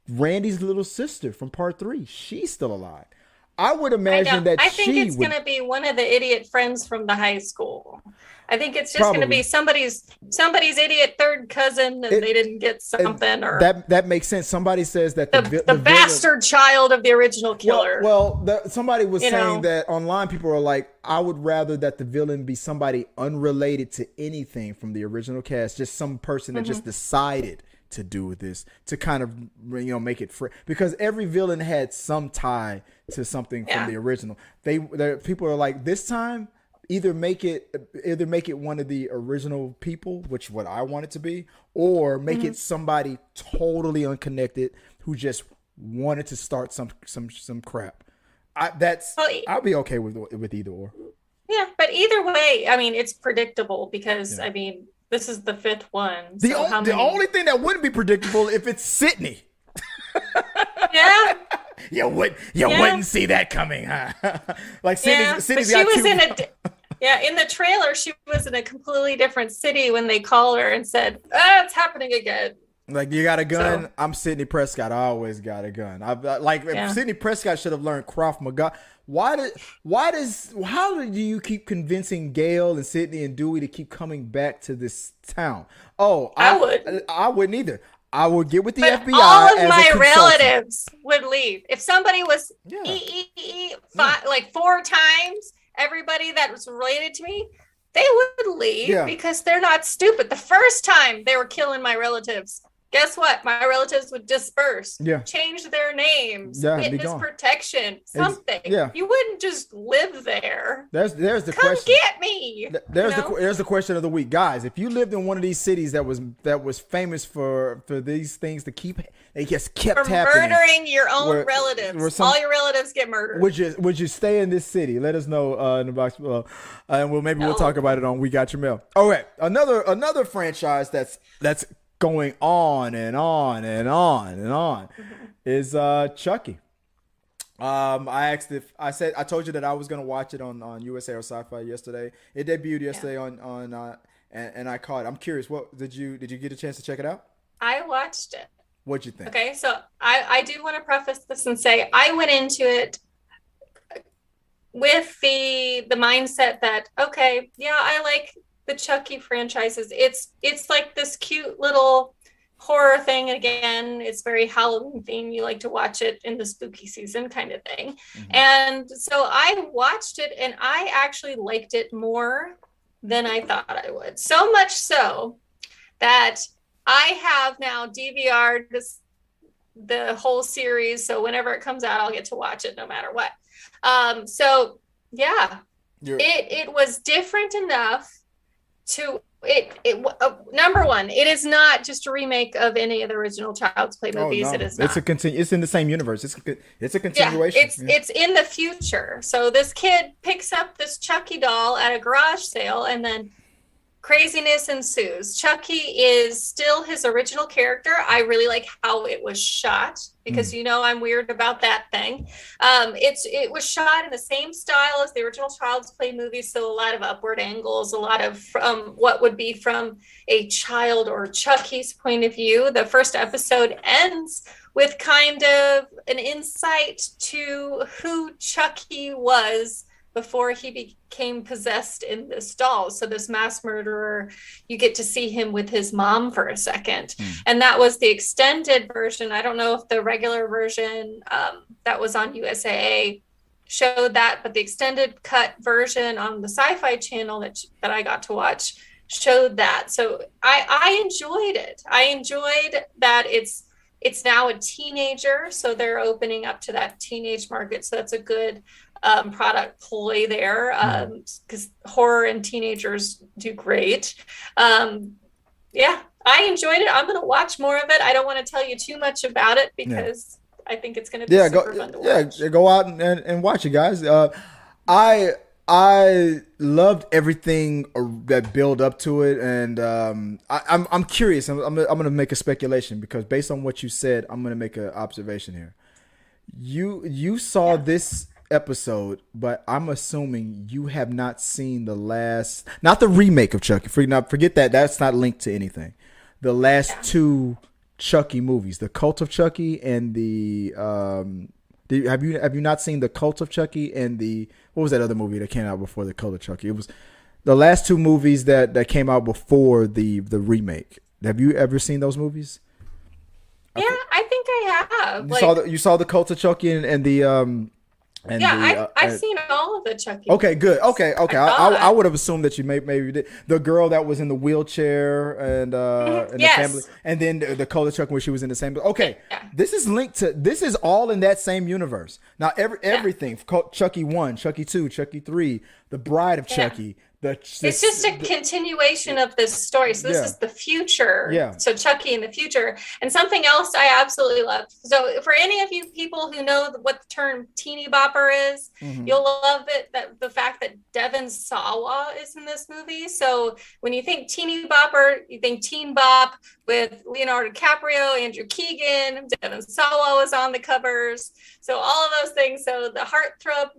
S1: Randy's little sister from part 3. She's still alive. I would imagine that
S2: I think it's going to be one of the idiot friends from the high school. I think it's just going to be somebody's idiot third cousin, and they didn't get something, or
S1: that makes sense. Somebody says that
S2: the bastard child of the original killer.
S1: Somebody was saying that online. People are like, I would rather that the villain be somebody unrelated to anything from the original cast, just some person that just decided to do this to kind of make it free, because every villain had some tie to something from the original. People are like, this time either make it one of the original people, which what I want it to be, or make it somebody totally unconnected who just wanted to start some crap. I'll be okay with either or. Yeah,
S2: but either way, I mean, it's predictable because I mean, this is the 5th one.
S1: The only thing that wouldn't be predictable if it's Sydney.
S2: Yeah.
S1: You wouldn't see that coming, huh? Like Sydney's got
S2: in the trailer, she was in a completely different city when they called her and said, it's happening again.
S1: Like, you got a gun? So, I'm Sidney Prescott. I always got a gun. If Sidney Prescott should have learned Krav Maga. How do you keep convincing Gail and Sydney and Dewey to keep coming back to this town? Oh, I wouldn't either. I would get with the FBI.
S2: All of my relatives would leave. If somebody was like 4 times, everybody that was related to me, they would leave because they're not stupid. The first time they were killing my relatives, guess what? My relatives would disperse, change their names, witness protection, something. You wouldn't just live there.
S1: There's the
S2: Come
S1: question.
S2: Get me.
S1: There's the question of the week, guys. If you lived in one of these cities that was famous for these things they just kept happening,
S2: murdering your own relatives. All your relatives get murdered.
S1: Would you stay in this city? Let us know in the box below, and we'll talk about it on We Got Your Mail. All right, another franchise that's going on and on and on and on is Chucky. I told you that I was gonna watch it on USA or Sci-Fi yesterday. It debuted yesterday on and I caught it. I'm curious, what did you get a chance to check it out?
S2: I watched it.
S1: What'd you think?
S2: Okay, so I do want to preface this and say I went into it with the mindset that I like the Chucky franchises. It's like this cute little horror thing. Again, it's very Halloween themed. You like to watch it in the spooky season kind of thing. And so I watched it and I actually liked it more than I thought I would. So much so that I have now DVR'd the whole series. So whenever it comes out, I'll get to watch it no matter what. It was different enough to number one, it is not just a remake of any of the original Child's Play movies.
S1: No.
S2: It is not.
S1: It's in the same universe. It's a continuation.
S2: It's in the future. So this kid picks up this Chucky doll at a garage sale, and then craziness ensues. Chucky is still his original character. I really like how it was shot because I'm weird about that thing. It was shot in the same style as the original Child's Play movies, so a lot of upward angles, a lot of what would be from a child or Chucky's point of view. The first episode ends with kind of an insight to who Chucky was before he became possessed in this doll. So this mass murderer, you get to see him with his mom for a second. And that was the extended version. I don't know if the regular version that was on USA showed that, but the extended cut version on the Sci-Fi channel that I got to watch showed that. So I enjoyed it. I enjoyed that it's now a teenager. So they're opening up to that teenage market. So that's a good product ploy there, because horror and teenagers do great. Yeah, I enjoyed it. I'm going to watch more of it. I don't want to tell you too much about it because I think it's going to be super fun to watch.
S1: Yeah, go out and watch it, guys. I loved everything that built up to it, and I'm curious. I'm going to make a speculation because based on what you said, I'm going to make an observation here. You saw this episode, but I'm assuming you have not seen not the remake of Chucky. Forget that. That's not linked to anything. The last two Chucky movies, the Cult of Chucky and the have you not seen the Cult of Chucky and what was that other movie that came out before the Cult of Chucky? It was the last two movies that came out before the remake. Have you ever seen those movies?
S2: Yeah, I think I have.
S1: You saw the Cult of Chucky and the
S2: I've seen all of the Chucky.
S1: Okay, good. Okay. I would have assumed that you maybe did. The girl that was in the wheelchair and the family, and then the Cult of Chucky where she was in the same. Okay, this is linked to. This is all in that same universe. Now everything. Chucky 1, Chucky 2, Chucky 3, The Bride of Chucky.
S2: It's just a continuation of this story. So this is the future. Yeah. So Chucky in the future. And something else I absolutely love. So for any of you people who know what the term teeny bopper is, you'll love it. That the fact that Devon Sawa is in this movie. So when you think teeny bopper, you think Teen Bop with Leonardo DiCaprio, Andrew Keegan, Devon Sawa was on the covers. So all of those things. So the heartthrob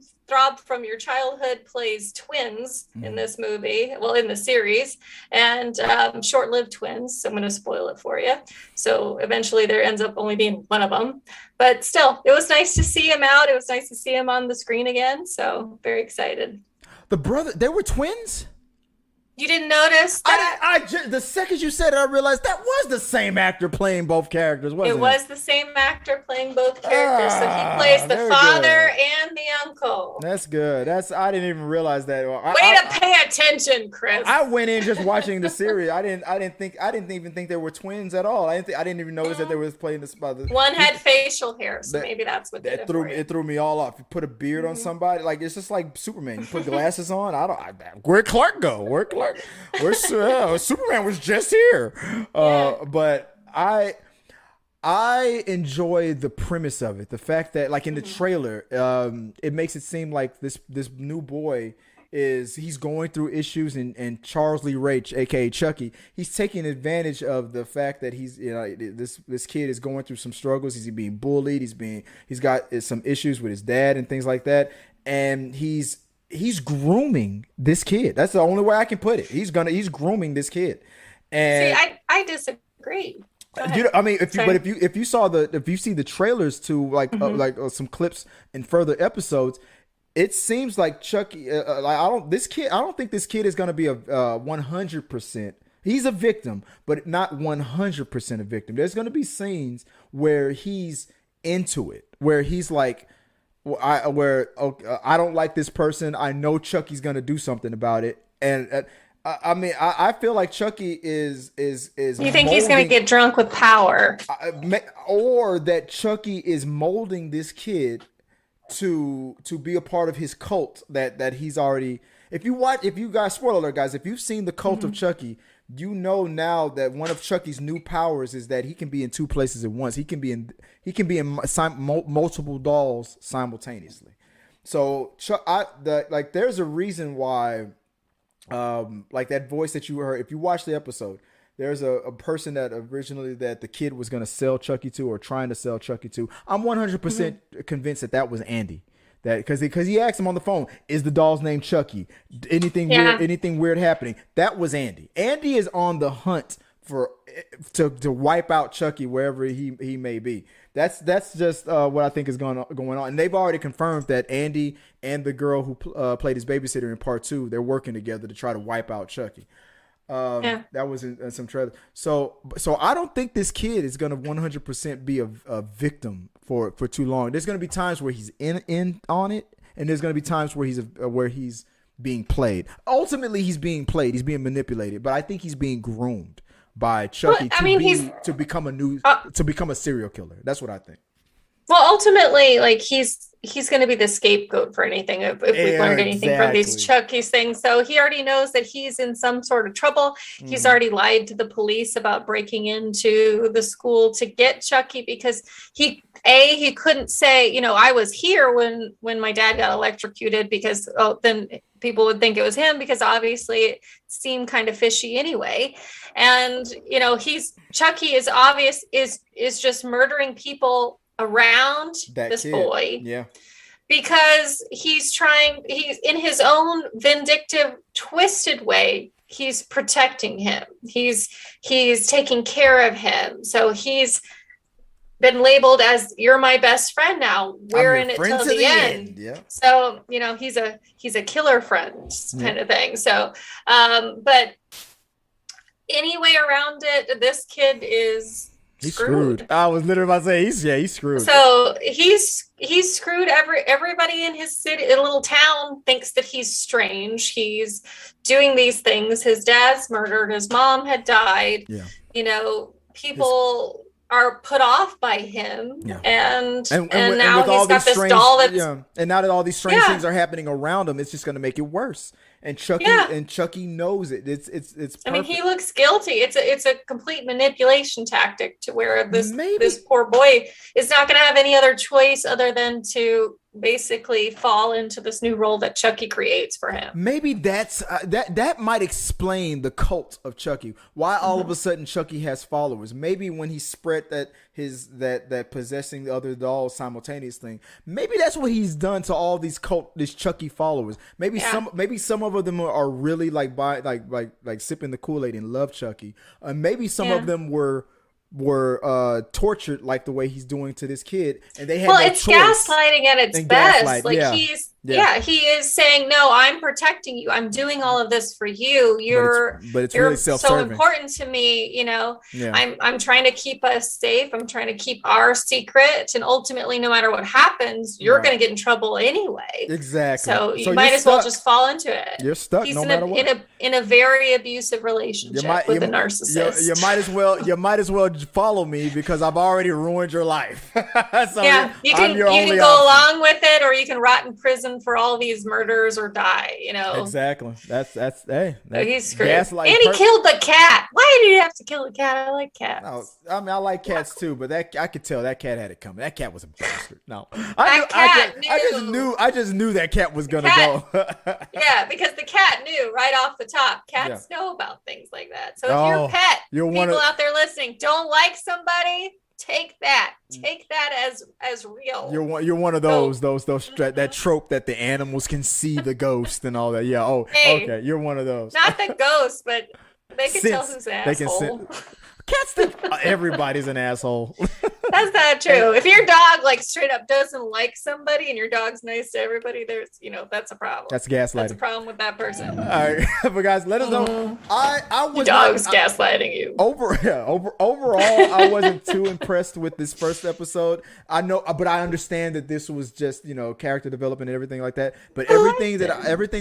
S2: from your childhood plays twins in this movie, in the series, and short-lived twins. So I'm going to spoil it for you. So eventually there ends up only being one of them, but still, it was nice to see him out. It was nice to see him on the screen again. So very excited.
S1: They were twins?
S2: You didn't notice that?
S1: The second you said it, I realized that was the same actor playing both characters, wasn't it?
S2: It was the same actor playing both characters. So he plays the father and the uncle.
S1: That's good. I didn't even realize that.
S2: Way to pay attention, Chris.
S1: I went in just watching the series. I didn't even think they were twins at all. I didn't even notice that they were playing this.
S2: One had facial hair, so maybe that's what it
S1: threw me all off. You put a beard on somebody, like it's just like Superman. You put glasses on. Where'd Clark go? Superman was just here. But I enjoy the premise of it. The fact that, like in the trailer, it makes it seem like this new boy he's going through issues, and Charles Lee Ray, aka Chucky, he's taking advantage of the fact that this kid is going through some struggles. He's being bullied. He's got some issues with his dad and things like that, and he's grooming this kid. That's the only way I can put it. He's grooming this kid. And
S2: see, I disagree.
S1: If you see the trailers to some clips and further episodes, it seems like Chucky. I don't think this kid is going to be a 100%. He's a victim, but not 100% a victim. There's going to be scenes where he's into it, where he's like, I don't like this person. I know Chucky's gonna do something about it, and I feel like Chucky is. You
S2: think he's gonna get drunk with power,
S1: or that Chucky is molding this kid to be a part of his cult that he's already. If you guys, spoiler alert, guys, if you've seen the Cult of Chucky, you know now that one of Chucky's new powers is that he can be in two places at once. He can be in multiple dolls simultaneously. So there's a reason why, like that voice that you heard. If you watch the episode, there's a person that originally that the kid was going to sell Chucky to or trying to sell Chucky to. I'm 100% convinced that was Andy. That because he asked him on the phone, is the doll's name Chucky? Anything weird happening? That was Andy. Andy is on the hunt to wipe out Chucky wherever he may be. That's just what I think is going on. And they've already confirmed that Andy and the girl who played his babysitter in part 2, they're working together to try to wipe out Chucky. That was in some trailer. So I don't think this kid is going to 100% be a victim for too long. There's going to be times where he's in on it, and there's going to be times where he's being played. Ultimately, he's being played. He's being manipulated, but I think he's being groomed by Chucky to become a serial killer. That's what I think.
S2: Well, ultimately, like he's going to be the scapegoat for anything if we've learned anything from these Chucky's things. So he already knows that he's in some sort of trouble. He's already lied to the police about breaking into the school to get Chucky because he couldn't say, I was here when my dad got electrocuted because then people would think it was him because obviously it seemed kind of fishy anyway. And Chucky is obvious is just murdering people around this boy.
S1: Yeah.
S2: Because he's in his own vindictive, twisted way, he's protecting him. He's taking care of him. So he's been labeled as you're my best friend now. We're in it till the end. Yeah. So, he's a killer friend kind of thing. So, but any way around it, this kid is
S1: he's screwed. I was literally about to say he's screwed.
S2: So he's screwed. Everybody in his city, in a little town, thinks that he's strange. He's doing these things. His dad's murdered. His mom had died. Yeah. People are put off by him. Yeah. And now he's got this doll that's
S1: and now that all these strange things are happening around him, it's just going to make it worse. And Chucky knows it. It's perfect.
S2: I mean, he looks guilty. It's a complete manipulation tactic to where this poor boy is not going to have any other choice other than to basically fall into this new role that Chucky creates for him.
S1: Maybe that's that might explain the cult of Chucky. Why all of a sudden Chucky has followers? Maybe when he spread that possessing the other dolls simultaneous thing. Maybe that's what he's done to all these Chucky followers. Maybe some of them are really like sipping the Kool-Aid and love Chucky. Maybe some of them were tortured like the way he's doing to this kid, and they had
S2: it's gaslighting at its best. He is saying, no, I'm protecting you, I'm doing all of this for you, you're really so important to me, I'm trying to keep us safe, I'm trying to keep our secret, and ultimately no matter what happens you're going to get in trouble anyway.
S1: Exactly.
S2: So you might as well just fall into it.
S1: You're stuck. He's
S2: in a very abusive relationship with a narcissist.
S1: You might as well follow me because I've already ruined your life. So
S2: you can go along with it, or you can rot in prison for all these murders or die.
S1: Exactly. That's
S2: he's screwed. And he killed the cat. Why did he have to kill the cat? I like cats.
S1: No, I mean I like cats too, but I could tell that cat had it coming. That cat was a bastard. No, I just knew that cat was gonna go.
S2: Yeah, because the cat knew right off the top. Cats know about things like that. So if you're a pet, people out there listening, don't like somebody, take that as real.
S1: You're one of those that trope that the animals can see the ghost and all that. Yeah. Oh, hey, okay. You're one of those.
S2: Not the ghost, but they can tell who's an asshole.
S1: Cats think everybody's an asshole.
S2: That's not true. If your dog like straight up doesn't like somebody and your dog's nice to everybody, there's that's a problem.
S1: That's gaslighting.
S2: That's a problem with that person.
S1: All right, but guys, let us know. I was
S2: gaslighting you.
S1: Overall, I wasn't too impressed with this first episode. I know, but I understand that this was just character development and everything like that. But everything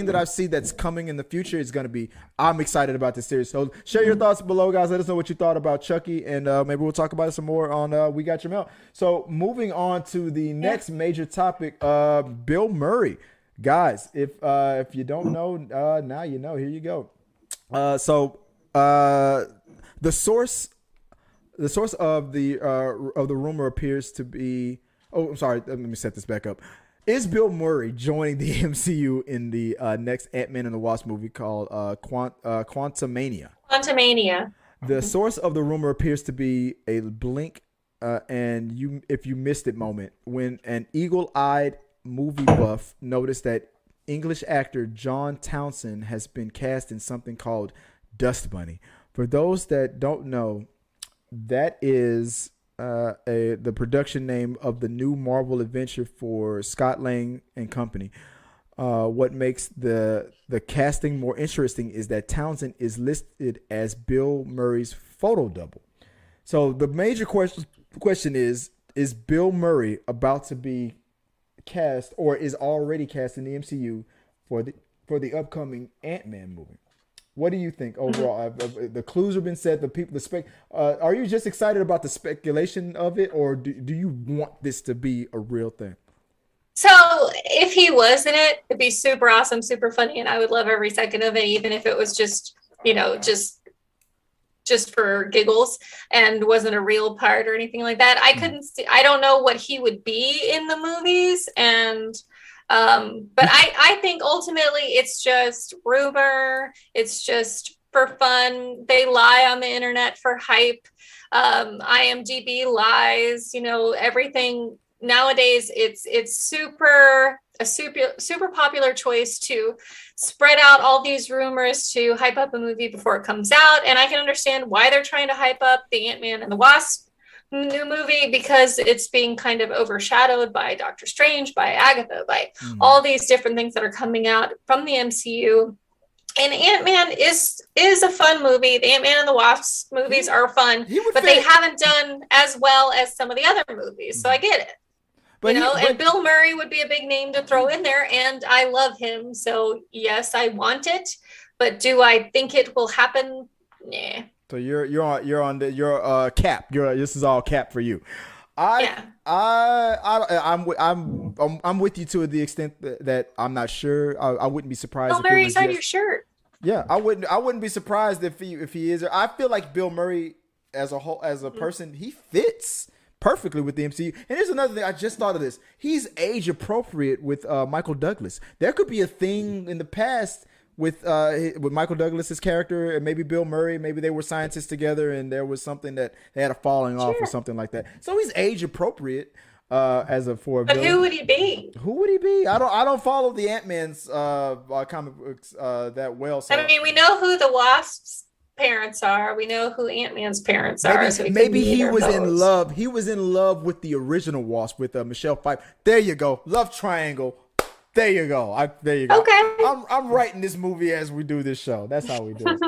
S1: that I see that's coming in the future is going to be. I'm excited about this series. So share your thoughts below, guys. Let us know what you thought about Chucky, and maybe we'll talk about it some more on We Got Your Mail. So moving on to the next major topic, Bill Murray. Guys, if you don't know, now you know. Here you go. So the source of the rumor appears to be. Oh, I'm sorry. Let me set this back up. Is Bill Murray joining the MCU in the next Ant-Man and the Wasp movie called Quantumania?
S2: Quantumania.
S1: The source of the rumor appears to be a blink and if you missed it moment when an eagle-eyed movie buff noticed that English actor John Townsend has been cast in something called Dust Bunny. For those that don't know, that is the production name of the new Marvel adventure for Scott Lang and company. What makes the casting more interesting is that Townsend is listed as Bill Murray's photo double. So the major question is Bill Murray about to be cast or is already cast in the MCU for the upcoming Ant-Man movie? What do you think overall? The clues have been said. The people, are you just excited about the speculation of it, or do you want this to be a real thing?
S2: So if he was in it, it'd be super awesome, super funny, and I would love every second of it, even if it was just, just for giggles and wasn't a real part or anything like that. I don't know what he would be in the movies, and but I think ultimately it's just rumor. It's just for fun. They lie on the internet for hype. IMDb lies, everything nowadays. It's a super popular choice to spread out all these rumors to hype up a movie before it comes out. And I can understand why they're trying to hype up the Ant-Man and the Wasp new movie, because it's being kind of overshadowed by Doctor Strange, by Agatha, by all these different things that are coming out from the MCU. And Ant-Man is a fun movie. The Ant-Man and the Wasp movies are fun, but they haven't done as well as some of the other movies. So I get it. But and Bill Murray would be a big name to throw in there, and I love him. So yes, I want it, but do I think it will happen? Nah.
S1: So you're on cap. This is all cap for you. I'm with you to the extent that I'm not sure. I wouldn't be surprised.
S2: Bill Murray's on your shirt.
S1: Yeah, I wouldn't be surprised if he is. I feel like Bill Murray as a person, he fits perfectly with the MCU. And here's another thing. I just thought of this. He's age appropriate with Michael Douglas. There could be a thing in the past with Michael Douglas's character and maybe Bill Murray. Maybe they were scientists together and there was something that they had a falling off or something like that. So he's age appropriate for a
S2: But who would he be?
S1: Who would he be? I don't follow the Ant-Man's comic books that well. So.
S2: I mean, we know who the Wasp's parents are. We know who Ant-Man's parents are.
S1: So maybe he was in love. He was in love with the original Wasp with Michelle Pfeiffer. There you go. Love triangle. There you go. There you go.
S2: Okay.
S1: I'm writing this movie as we do this show. That's how we do it.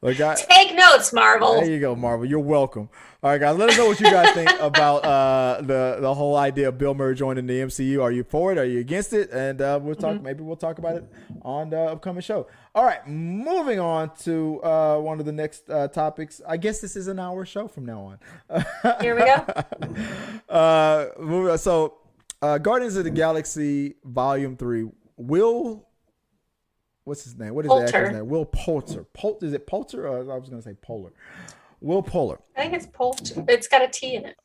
S1: Look,
S2: take notes, Marvel.
S1: There you go, Marvel. You're welcome. All right, guys. Let us know what you guys think about the whole idea of Bill Murray joining the MCU. Are you for it? Are you against it? And we'll talk. Maybe we'll talk about it on the upcoming show. All right. Moving on to one of the next topics. I guess this is an hour show from now on.
S2: Here we go.
S1: Moving on. So. Guardians of the Galaxy Volume 3. What's his name? What is the actor's name? Will Poulter. Is it Poulter or I was going to say Polar? Will Poulter.
S2: I think it's Poulter. It's got a T in it.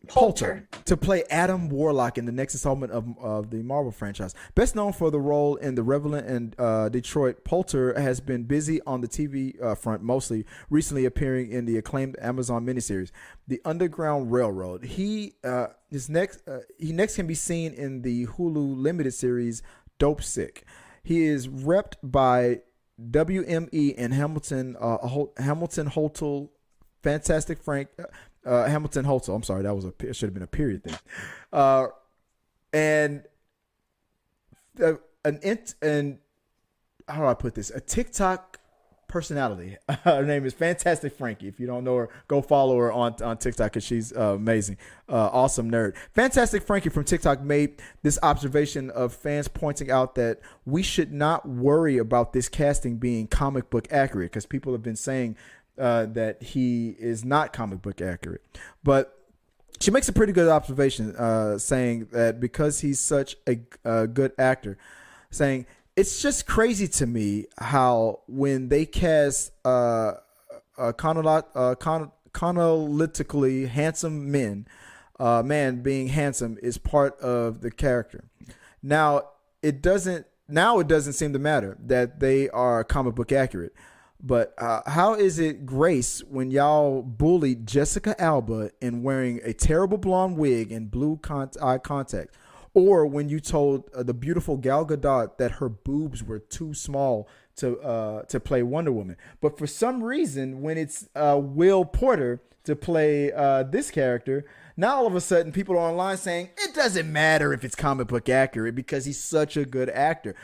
S1: Poulter to play Adam Warlock in the next installment of the Marvel franchise. Best known for the role in The Revenant and Detroit, Poulter has been busy on the TV front, mostly recently appearing in the acclaimed Amazon miniseries, The Underground Railroad. He next can be seen in the Hulu limited series Dope Sick. He is repped by WME and Hamilton Holtel, Fantastic Frank. Hamilton Holtel. I'm sorry, it should have been a period thing. And how do I put this? A TikTok personality. Her name is Fantastic Frankie. If you don't know her, go follow her on TikTok because she's amazing. Awesome nerd. Fantastic Frankie from TikTok made this observation of fans pointing out that we should not worry about this casting being comic book accurate because people have been saying that he is not comic book accurate. But she makes a pretty good observation saying that because he's such a good actor, saying it's just crazy to me how when they cast chronologically handsome man being handsome is part of the character. Now it doesn't seem to matter that they are comic book accurate. But how is it grace when y'all bullied Jessica Alba in wearing a terrible blonde wig and blue eye contact? Or when you told the beautiful Gal Gadot that her boobs were too small to play Wonder Woman? But for some reason, when it's Will Poulter to play this character, now all of a sudden people are online saying it doesn't matter if it's comic book accurate because he's such a good actor.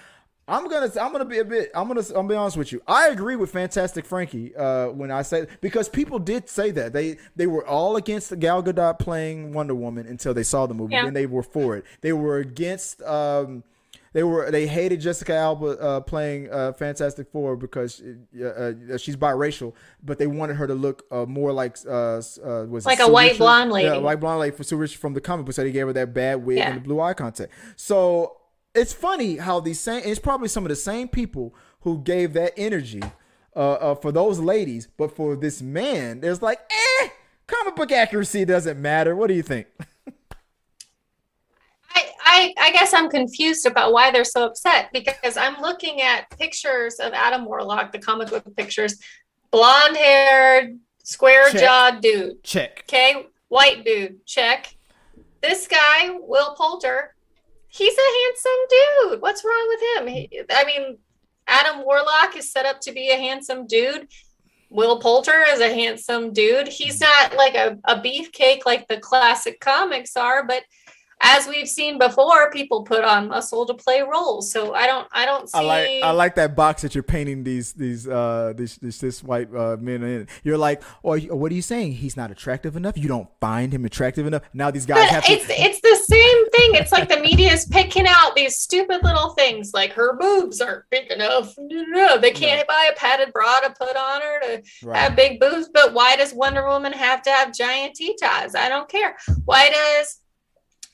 S1: I'm gonna be honest with you. I agree with Fantastic Frankie when I say, because people did say that they were all against Gal Gadot playing Wonder Woman until they saw the movie. Yeah. Then they were for it. They were against they hated Jessica Alba playing Fantastic Four because she's biracial, but they wanted her to look more like was
S2: like a white blonde lady.
S1: Yeah, white blonde lady for Sue Richard from the comic book. So they gave her that bad wig and the blue eye contact. So it's funny how it's probably some of the same people who gave that energy for those ladies, but for this man, there's like, comic book accuracy doesn't matter. What do you think?
S2: I guess I'm confused about why they're so upset, because I'm looking at pictures of Adam Warlock, the comic book pictures, blonde-haired, square-jawed dude.
S1: Check.
S2: Okay, white dude. Check. This guy, Will Poulter, he's a handsome dude. What's wrong with him? Adam Warlock is set up to be a handsome dude. Will Poulter is a handsome dude. He's not like a beefcake like the classic comics are, but as we've seen before, people put on muscle to play roles. So I don't see.
S1: I like that box that you're painting these white men in. You're like, what are you saying? He's not attractive enough? You don't find him attractive enough? Now these guys
S2: it's the same thing. It's like the media is picking out these stupid little things, like her boobs aren't big enough. No, they can't buy a padded bra to put on her to have big boobs. But why does Wonder Woman have to have giant titas? I don't care. Why does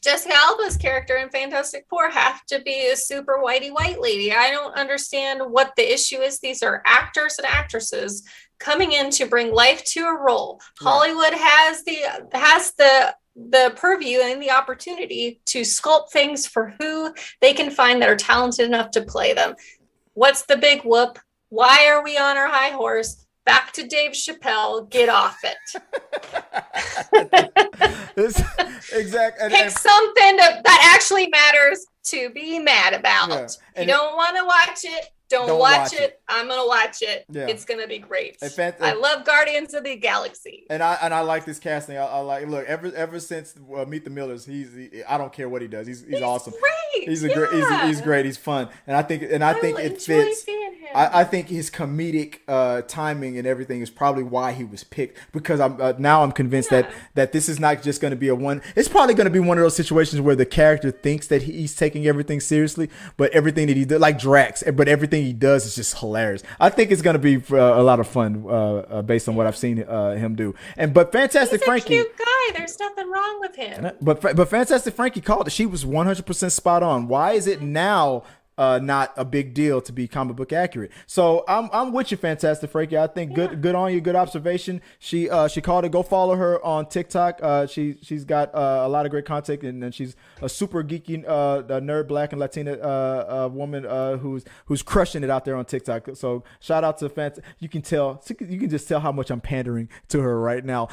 S2: Jessica Alba's character in Fantastic Four have to be a super whitey white lady? I don't understand what the issue is. These are actors and actresses coming in to bring life to a role. Yeah. Hollywood has the purview and the opportunity to sculpt things for who they can find that are talented enough to play them. What's the big whoop? Why are we on our high horse? Back to Dave Chappelle, get off it.
S1: Exactly.
S2: Pick something that actually matters to be mad about. Yeah. If you don't want to watch it, don't watch it. I'm gonna watch it. Yeah. It's gonna be great. I love Guardians of the Galaxy,
S1: and I like this casting. I like look ever since Meet the Millers. I don't care what he does. He's awesome.
S2: Great.
S1: He's great. He's fun, and I think it fits. I think his comedic timing and everything is probably why he was picked, because I'm convinced that this is not just going to be it's probably going to be one of those situations where the character thinks that he's taking everything seriously, but everything that he does, like Drax, but everything he does is just hilarious. I think it's going to be a lot of fun based on what I've seen him do. But Fantastic Frankie,
S2: he's a cute guy. There's nothing wrong with him.
S1: But Fantastic Frankie called it. She was 100% spot on. Why is it now not a big deal to be comic book accurate? So I'm with you, Fantastic Frankie. I think good on you, good observation. She called it. Go follow her on TikTok. She's got a lot of great content, and she's a super geeky nerd, Black and Latina woman who's crushing it out there on TikTok. So shout out to you can just tell how much I'm pandering to her right now.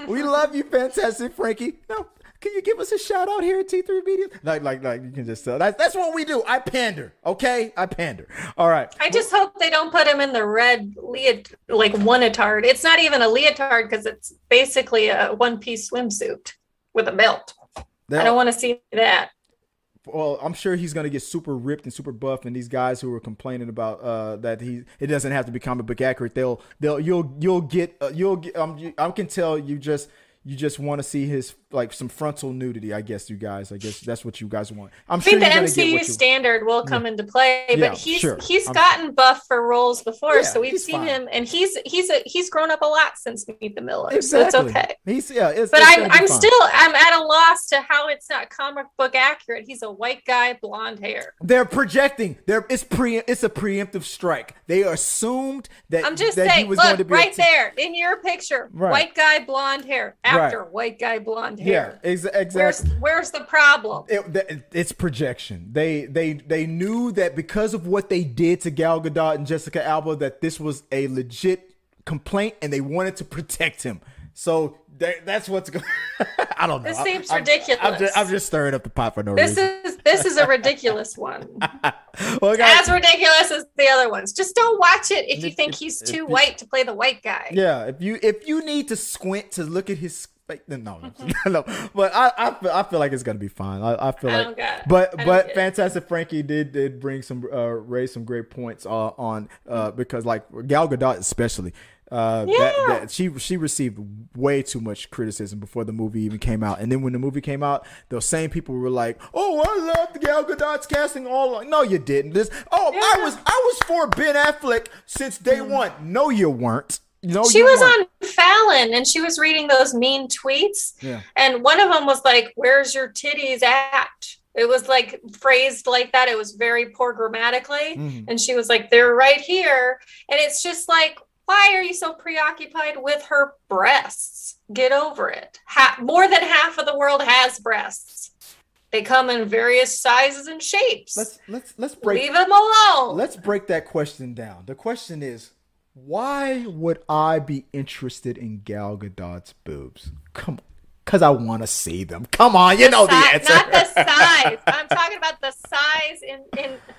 S1: We love you, Fantastic Frankie. No. Can you give us a shout out here at T3 Media? Like you can just tell. That's what we do. I pander. Okay? I pander. All right.
S2: I just hope they don't put him in the red leotard. It's not even a leotard because it's basically a one-piece swimsuit with a belt. I don't want to see that.
S1: Well, I'm sure he's going to get super ripped and super buff, and these guys who are complaining about that it doesn't have to be comic book accurate. I can tell you just want to see his some frontal nudity. I guess that's what you guys want.
S2: I think the MCU standard will come into play, but he's gotten buff for roles before, so we've seen him, and he's grown up a lot since Meet the Millers.
S1: Exactly.
S2: So it's okay.
S1: But
S2: I'm at a loss to how it's not comic book accurate. He's a white guy, blonde hair.
S1: They're projecting. It's a preemptive strike. They assumed that
S2: I'm just
S1: that
S2: saying.
S1: He was
S2: look
S1: going to be
S2: right there in your picture. Right. White guy, blonde hair. Actor, white guy, blonde hair.
S1: Yeah, exactly.
S2: Where's the problem?
S1: It's projection. They knew that because of what they did to Gal Gadot and Jessica Alba, that this was a legit complaint, and they wanted to protect him. So that's what's going. I don't know.
S2: This seems ridiculous.
S1: I'm just stirring up the pot for no reason.
S2: This is a ridiculous one. Well, guys, as ridiculous as the other ones. Just don't watch it if you think he's too white to play the white guy.
S1: Yeah, if you need to squint to look at his. No. But I feel like it's gonna be fine. I feel like, but Fantastic Frankie did bring raise some great points on because like Gal Gadot especially, That she received way too much criticism before the movie even came out, and then when the movie came out, those same people were like, "Oh, I love Gal Gadot's casting." No, you didn't. I was for Ben Affleck since day one. No, you weren't. No,
S2: she was on Fallon and she was reading those mean tweets. Yeah. And one of them was like, "Where's your titties at?" It was like phrased like that. It was very poor grammatically. Mm-hmm. And she was like, "They're right here." And it's just like, why are you so preoccupied with her breasts? Get over it. More than half of the world has breasts. They come in various sizes and shapes.
S1: Let's break.
S2: Leave them alone.
S1: Let's break that question down. The question is, why would I be interested in Gal Gadot's boobs? Come on. Because I want to see them. Come on, you know the answer.
S2: Not the size. I'm talking about the size in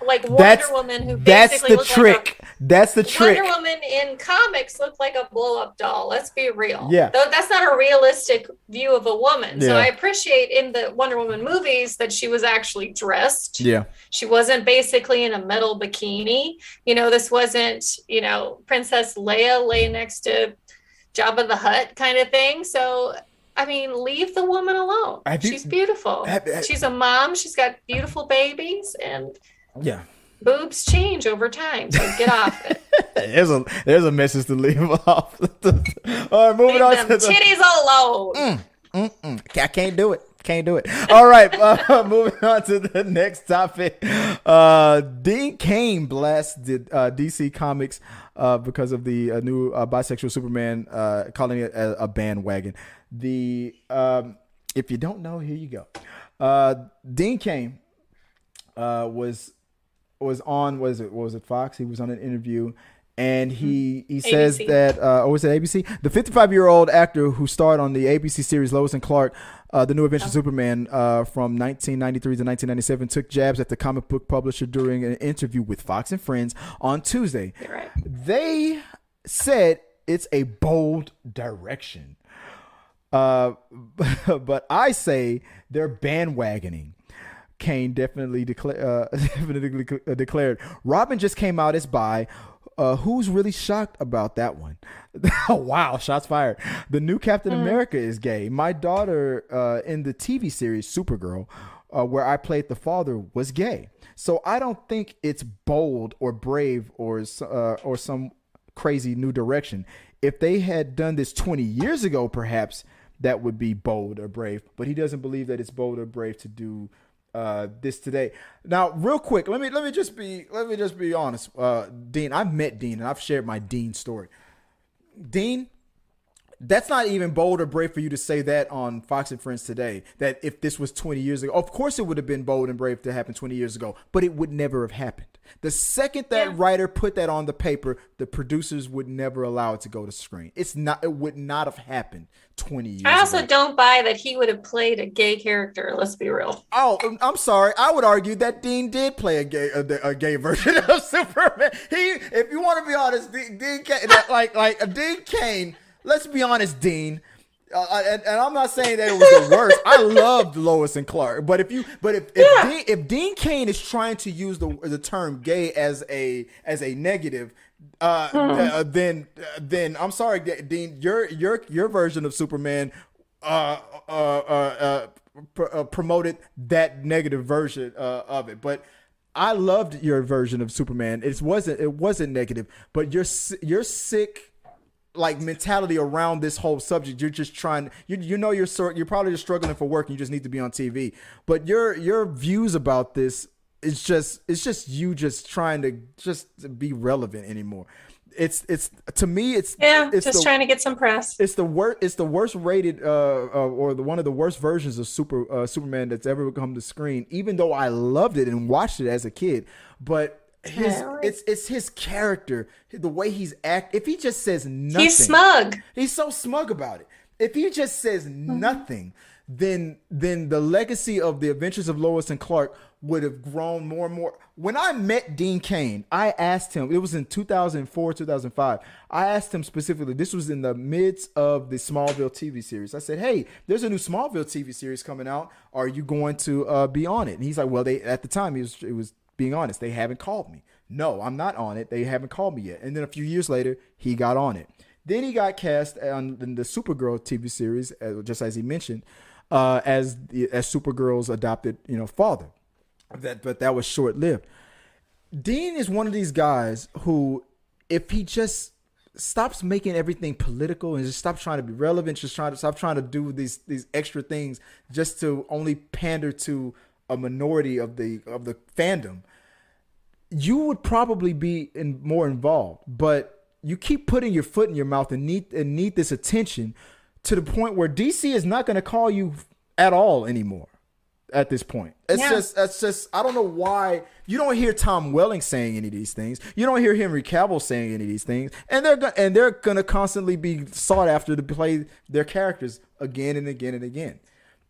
S2: like Wonder Woman, who basically looks like
S1: that's the trick.
S2: Wonder Woman in comics looked like a blow-up doll. Let's be real.
S1: Yeah.
S2: Though that's not a realistic view of a woman. Yeah. So I appreciate in the Wonder Woman movies that she was actually dressed.
S1: Yeah.
S2: She wasn't basically in a metal bikini. This wasn't, Princess Leia laying next to Jabba the Hutt kind of thing. So I mean, leave the woman alone. She's beautiful. She's a mom. She's got beautiful babies, and boobs change over time. So get off it.
S1: There's a message to leave off. All right, moving on to the
S2: titties alone.
S1: I can't do it. Can't do it. All right, moving on to the next topic. Dean Cain blasted DC Comics because of the new bisexual Superman, calling it a bandwagon. If you don't know, here you go. Dean Cain was on, what was it Fox? He was on an interview, and he says that, was it ABC? The 55-year-old actor who starred on the ABC series Lois and Clark, The New Adventures of Superman, from 1993 to 1997, took jabs at the comic book publisher during an interview with Fox and Friends on Tuesday.
S2: Right.
S1: They said it's a bold direction. But I say they're bandwagoning. Cain definitely declared. Robin just came out as bi. Who's really shocked about that one? Wow, shots fired. The new Captain America is gay. My daughter in the TV series Supergirl, where I played the father, was gay. So I don't think it's bold or brave or some crazy new direction. If they had done this 20 years ago, perhaps that would be bold or brave. But he doesn't believe that it's bold or brave to do this today. Now, real quick, let me just be honest. Dean, I've met Dean and I've shared my Dean story. Dean, that's not even bold or brave for you to say that on Fox and Friends today, that if this was 20 years ago, of course it would have been bold and brave to happen 20 years ago, but it would never have happened. The second that writer put that on the paper, the producers would never allow it to go to screen. It would not have happened 20 years ago.
S2: I also don't buy that he would have played a gay character. Let's be real.
S1: Oh, I'm sorry. I would argue that Dean did play a gay version of Superman. If you want to be honest, Dean Cain, Dean Cain. Let's be honest, Dean. And I'm not saying that it was the worst. I loved Lois and Clark, but if Dean Cain is trying to use the term "gay" as a negative, then I'm sorry, Dean. Your version of Superman promoted that negative version of it, but I loved your version of Superman. It wasn't negative, but your sick mentality around this whole subject. You're just trying, you're probably just struggling for work and you just need to be on TV. But your views about this it's just you just trying to just be relevant anymore. It's to me it's
S2: just trying to get some press.
S1: It's the worst rated or one of the worst versions of Superman that's ever come to screen. Even though I loved it and watched it as a kid, but it's his character, the way he's if he just says nothing,
S2: he's smug.
S1: He's so smug about it. If he just says nothing, then the legacy of the Adventures of Lois and Clark would have grown more and more. When I met Dean Cain, I asked him, it was in 2004, 2005. I asked him specifically, this was in the midst of the Smallville TV series. I said, hey, there's a new Smallville TV series coming out. Are you going to be on it? And he's like, well, at the time, it was being honest, they haven't called me. No, I'm not on it. They haven't called me yet. And then a few years later, he got on it. Then he got cast on the Supergirl TV series, just as he mentioned, as Supergirl's adopted, father. But that was short lived. Dean is one of these guys who, if he just stops making everything political and just stop trying to be relevant, stop trying to do these extra things just to only pander to a minority of the fandom, you would probably be more involved. But you keep putting your foot in your mouth and need this attention to the point where DC is not going to call you at all anymore. At this point, that's just I don't know why you don't hear Tom Welling saying any of these things. You don't hear Henry Cavill saying any of these things, and they're gonna constantly be sought after to play their characters again and again and again.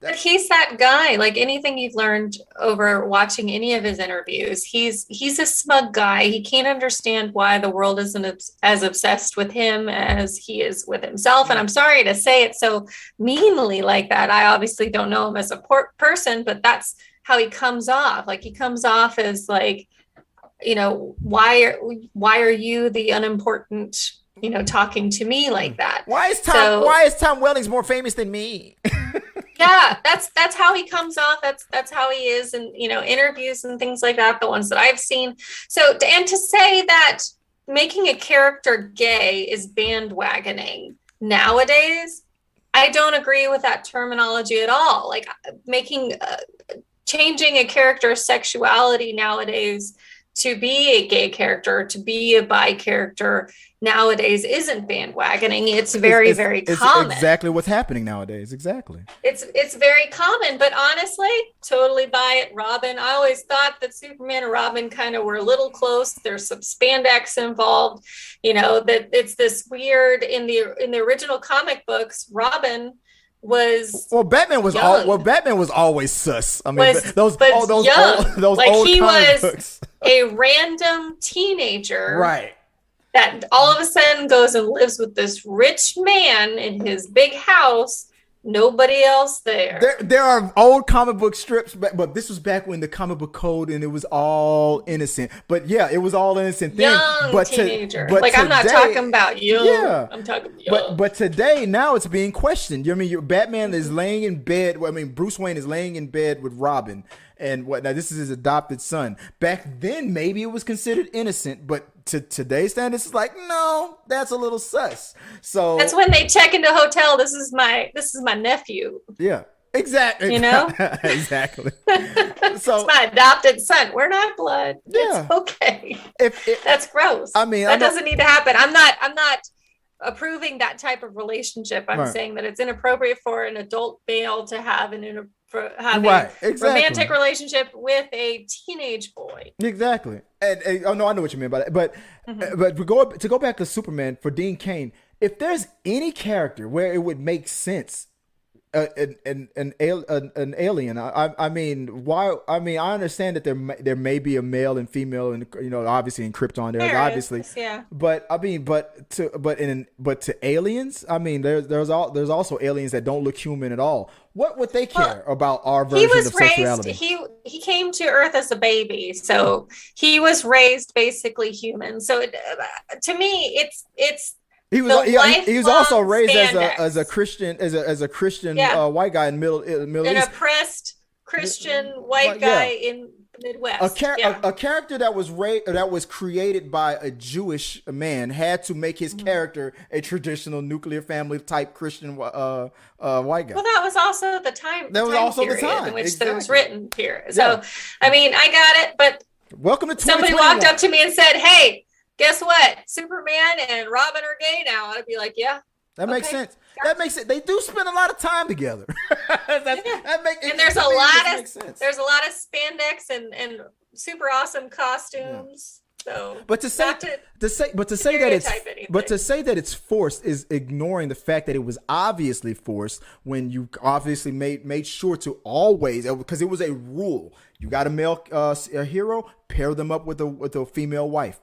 S2: But he's that guy. Like, anything you've learned over watching any of his interviews, he's a smug guy. He can't understand why the world isn't as obsessed with him as he is with himself. And I'm sorry to say it so meanly like that. I obviously don't know him as a person, but that's how he comes off. Like, he comes off as like, why are you the unimportant, talking to me like that?
S1: Why is Tom Welling's more famous than me?
S2: Yeah, that's how he comes off. That's how he is in, interviews and things like that, the ones that I've seen. So, and to say that making a character gay is bandwagoning nowadays, I don't agree with that terminology at all. Like, changing a character's sexuality nowadays to be a gay character, to be a bi character nowadays isn't bandwagoning. It's very common.
S1: Exactly what's happening nowadays. Exactly.
S2: It's very common, but honestly, totally buy it. Robin, I always thought that Superman and Robin kind of were a little close. There's some spandex involved, that it's this weird in the original comic books, Robin was
S1: Batman was Batman was always sus. I mean, those
S2: like
S1: old
S2: he was
S1: books.
S2: A random teenager,
S1: right?
S2: That all of a sudden goes and lives with this rich man in his big house. Nobody else there.
S1: There are old comic book strips, but this was back when the comic book code and it was all innocent. But yeah, it was all innocent then.
S2: Young teenager. I'm not talking about you.
S1: Yeah,
S2: I'm talking about young.
S1: But today, now it's being questioned. Batman is laying in bed. Bruce Wayne is laying in bed with Robin. And now this is his adopted son. Back then, maybe it was considered innocent, but to today's standards, it's like, no, that's a little sus. So
S2: that's when they check into a hotel. This is my nephew.
S1: Yeah, exactly. Exactly. So
S2: it's my adopted son. We're not blood.
S1: Yeah.
S2: It's okay. That's gross.
S1: I mean,
S2: that doesn't need to happen. I'm not approving that type of relationship. I'm saying that it's inappropriate for an adult male to have a romantic relationship with a teenage boy.
S1: Exactly. And I know what you mean by that. But to go back to Superman for Dean Cain, if there's any character where it would make sense, an alien. I mean, why? I mean, I understand that there may be a male and female, and obviously in Krypton there obviously.
S2: Yeah.
S1: But I mean, but to aliens, I mean, there's also aliens that don't look human at all. What would they care about our version of sexuality?
S2: He came to Earth as a baby, so he was raised basically human. So to me, it's. He
S1: was also raised as a Christian white guy in Middle East.
S2: Oppressed Christian white guy in the Midwest.
S1: A character that was created by a Jewish man had to make his character a traditional nuclear family type Christian white guy.
S2: Well, that was also the time.
S1: That was also the time
S2: in which that was written here. So, I mean, I got it, but
S1: welcome to 2021.
S2: Somebody walked up to me and said, "Hey, guess what? Superman and Robin are gay now." I'd be like, yeah.
S1: That makes sense. That makes it. They do spend a lot of time together.
S2: And there's a lot of spandex and super awesome costumes. Yeah. So,
S1: but to say that it's forced is ignoring the fact that it was obviously forced when you obviously made sure to always, because it was a rule. You got a male a hero, pair them up with a female wife.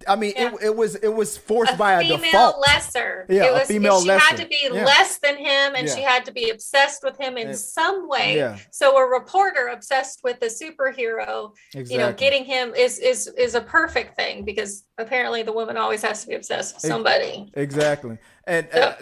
S1: I mean,
S2: Yeah.
S1: it was forced by a
S2: female
S1: default.
S2: lesser.
S1: Yeah,
S2: It was,
S1: a female
S2: she
S1: lesser.
S2: had to be
S1: Yeah.
S2: less than him, and
S1: Yeah.
S2: she had to be obsessed with him in some way.
S1: Yeah.
S2: So a reporter obsessed with a superhero,
S1: Exactly.
S2: getting him is a perfect thing, because apparently the woman always has to be obsessed with somebody.
S1: Exactly. And
S2: So,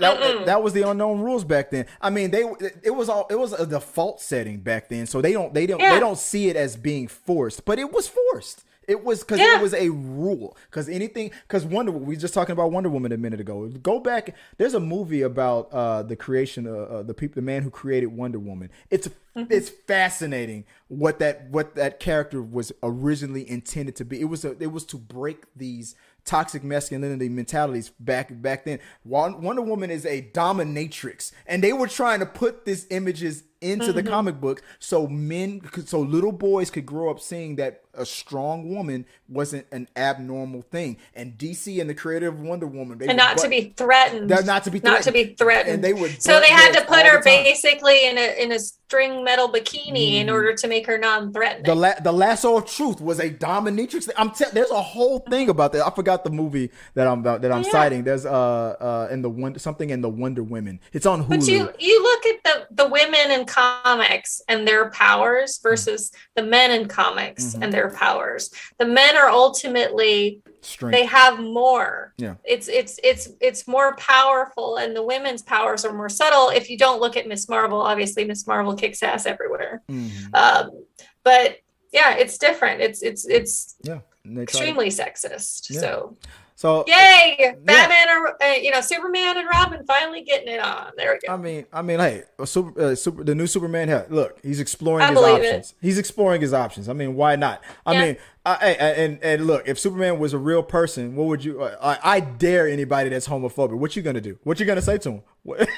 S1: that was the unknown rules back then. I mean, it was a default setting back then, so they don't see it as being forced, but it was forced. It was because it was a rule. Because we were just talking about Wonder Woman a minute ago. Go back. There's a movie about the creation of the man who created Wonder Woman. It's fascinating what that character was originally intended to be. It was to break these toxic masculinity mentalities back then. Wonder Woman is a dominatrix, and they were trying to put these images into the comic books so little boys could grow up seeing that a strong woman wasn't an abnormal thing. And DC and the creator of Wonder Woman,
S2: to be threatened.
S1: Not to be threatened. And they would.
S2: So they had to put her basically in a string metal bikini in order to make her non-threatening.
S1: The lasso of truth was a dominatrix. There's a whole thing about that. I forgot the movie that I'm citing. There's in the Wonder Women. It's on Hulu.
S2: But you look at the women in comics and their powers versus the men in comics and their powers. The men are ultimately strength. They have more. Yeah. It's more powerful, and the women's powers are more subtle. If you don't look at Miss Marvel, obviously Miss Marvel kicks ass everywhere. But yeah, it's different. It's extremely sexist.
S1: Yeah.
S2: So yay, Batman or Superman and Robin finally getting it on. There we go.
S1: I mean, hey, the new Superman. Look, he's exploring his options. He's exploring his options. I mean, why not? I mean, and look, if Superman was a real person, what would you? I dare anybody that's homophobic. What you gonna do? What you gonna say to him? But
S2: who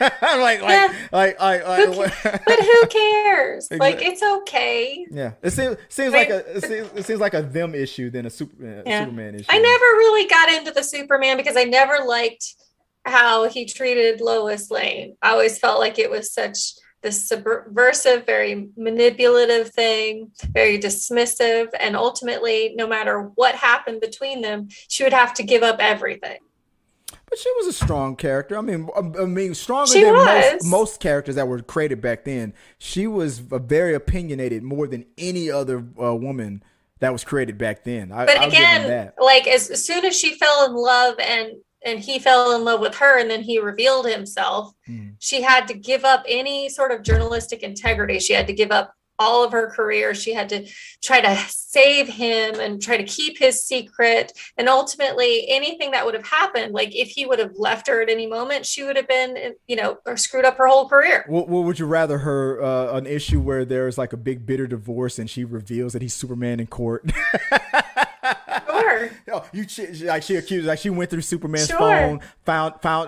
S2: cares? Exactly. Like, it's okay.
S1: Yeah, it seems like a them issue than a Superman issue.
S2: I never really got into the Superman because I never liked how he treated Lois Lane. I always felt like it was such this subversive, very manipulative thing, very dismissive, and ultimately, no matter what happened between them, she would have to give up everything.
S1: But she was a strong character. I mean, stronger than most characters that were created back then. She was very opinionated, more than any other woman that was created back then.
S2: But again, like as soon as she fell in love and he fell in love with her, and then he revealed himself, she had to give up any sort of journalistic integrity. She had to give up all of her career. She had to try to save him and try to keep his secret. And ultimately, anything that would have happened, like if he would have left her at any moment, she would have been, or screwed up her whole career.
S1: What would you rather her an issue where there's like a big bitter divorce and she reveals that he's Superman in court?
S2: Sure.
S1: She went through Superman's phone,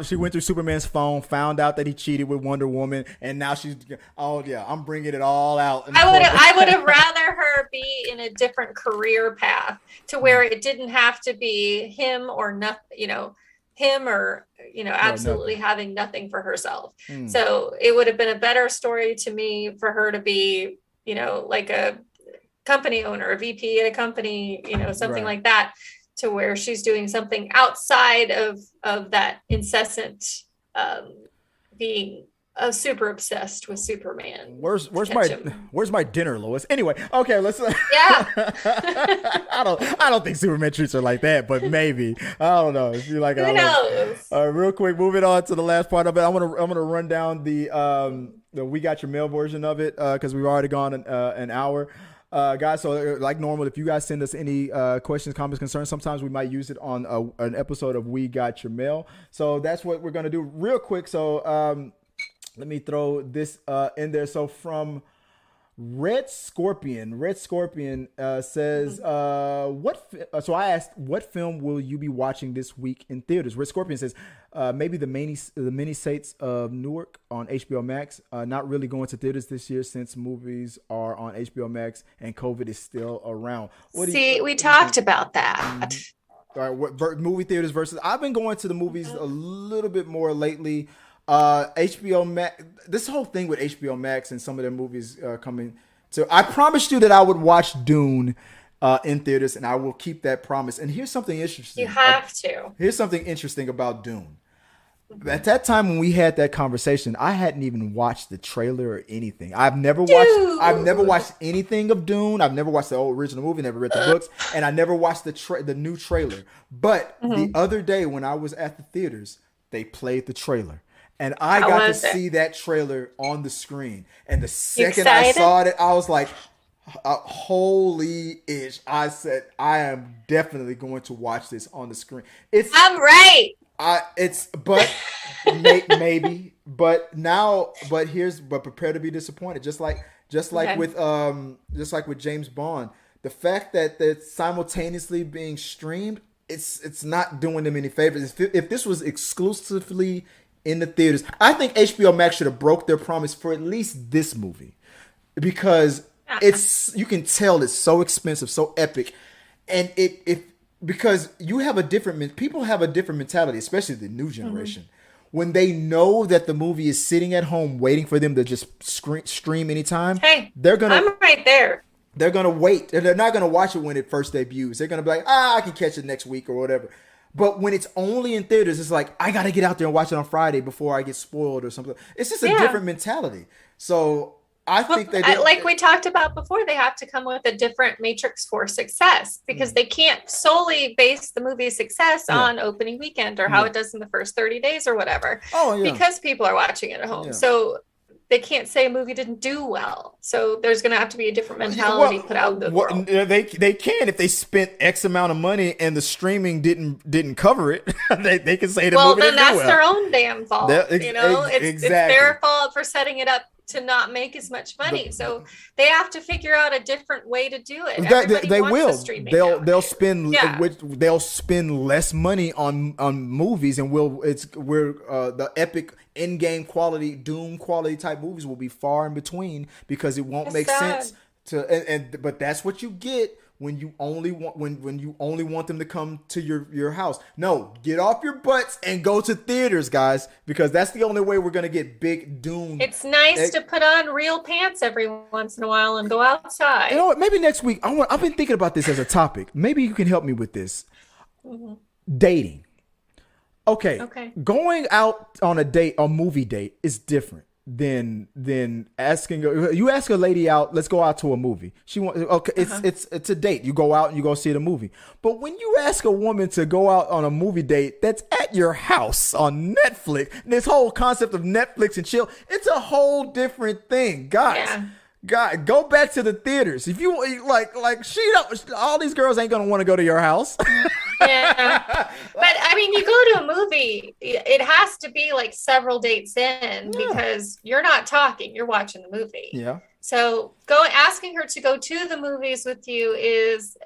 S1: she went through Superman's phone, found out that he cheated with Wonder Woman, and now she's, I'm bringing it all out.
S2: I would have rather her be in a different career path to where it didn't have to be him or nothing, absolutely having nothing for herself. So it would have been a better story to me for her to be, like a company owner, a VP at a company, something like that, to where she's doing something outside of that incessant being super obsessed with Superman.
S1: Where's my dinner, Lois? Anyway, okay, let's.
S2: Yeah.
S1: I don't think Superman treats her like that, but maybe. I don't know. If you like it,
S2: who knows?
S1: Real quick, moving on to the last part of it. I'm gonna run down the We Got Your Mail version of it because we've already gone an hour. Guys, so like normal, if you guys send us any questions, comments, concerns, sometimes we might use it on an episode of We Got Your Mail. So that's what we're going to do real quick. So let me throw this in there. So from Red Scorpion says, so I asked, what film will you be watching this week in theaters? Red Scorpion says, maybe the mini Saints of Newark on HBO Max. Not really going to theaters this year since movies are on HBO Max and COVID is still around.
S2: We talked about that.
S1: All right, what movie theaters versus? I've been going to the movies a little bit more lately. HBO Max, this whole thing with HBO Max and some of their movies coming to, I promised you that I would watch Dune in theaters, and I will keep that promise. And here's something interesting.
S2: You have to.
S1: Here's something interesting about Dune. At that time when we had that conversation, I hadn't even watched the trailer or anything. I've never watched anything of Dune. I've never watched the old original movie, never read the books, and I never watched the new trailer. But the other day when I was at the theaters, they played the trailer. And I got to see that trailer on the screen. And the second I saw it, I was like, holy ish. I said, I am definitely going to watch this on the screen.
S2: I'm right.
S1: Maybe, but prepare to be disappointed. Just like with James Bond, the fact that they're simultaneously being streamed, it's not doing them any favors. If this was exclusively in the theaters, I think HBO Max should have broke their promise for at least this movie, because you can tell it's so expensive, so epic, and because people have a different mentality, especially the new generation. When they know that the movie is sitting at home waiting for them to just stream anytime, I'm
S2: right there.
S1: They're gonna wait. They're not gonna watch it when it first debuts. They're gonna be like, I can catch it next week or whatever. But when it's only in theaters, it's like, I gotta get out there and watch it on Friday before I get spoiled or something. It's just a different mentality. So I think
S2: like we talked about before, they have to come with a different matrix for success, because they can't solely base the movie's success on opening weekend or how it does in the first 30 days or whatever. Because people are watching it at home. So they can't say a movie didn't do well. So there's going to have to be a different mentality put out in the world.
S1: They can, if they spent X amount of money and the streaming didn't cover it. they can say the movie didn't do well.
S2: Well, then that's their own damn fault. It's their fault for setting it up to not make as much money. So they have to figure out a different way to do it.
S1: They will. They'll spend less money on movies, and the epic in-game quality, Doom quality type movies will be far in between, because it won't make sense to. But that's what you get when you only want them to come to your house. No, get off your butts and go to theaters, guys, because that's the only way we're gonna get big Doom.
S2: It's nice to put on real pants every once in a while and go outside.
S1: You know what? Maybe next week I've been thinking about this as a topic. Maybe you can help me with this. Dating. Okay. Going out on a movie date is different than asking. You ask a lady out, let's go out to a movie. She wants. Okay, it's a date. You go out and you go see the movie. But when you ask a woman to go out on a movie date that's at your house on Netflix, this whole concept of Netflix and chill, it's a whole different thing, guys. Yeah. God, go back to the theaters. If you all these girls ain't gonna want to go to your house.
S2: Yeah, but I mean, you go to a movie, it has to be like several dates in, because you're not talking, you're watching the movie. Yeah. So asking her to go to the movies with you is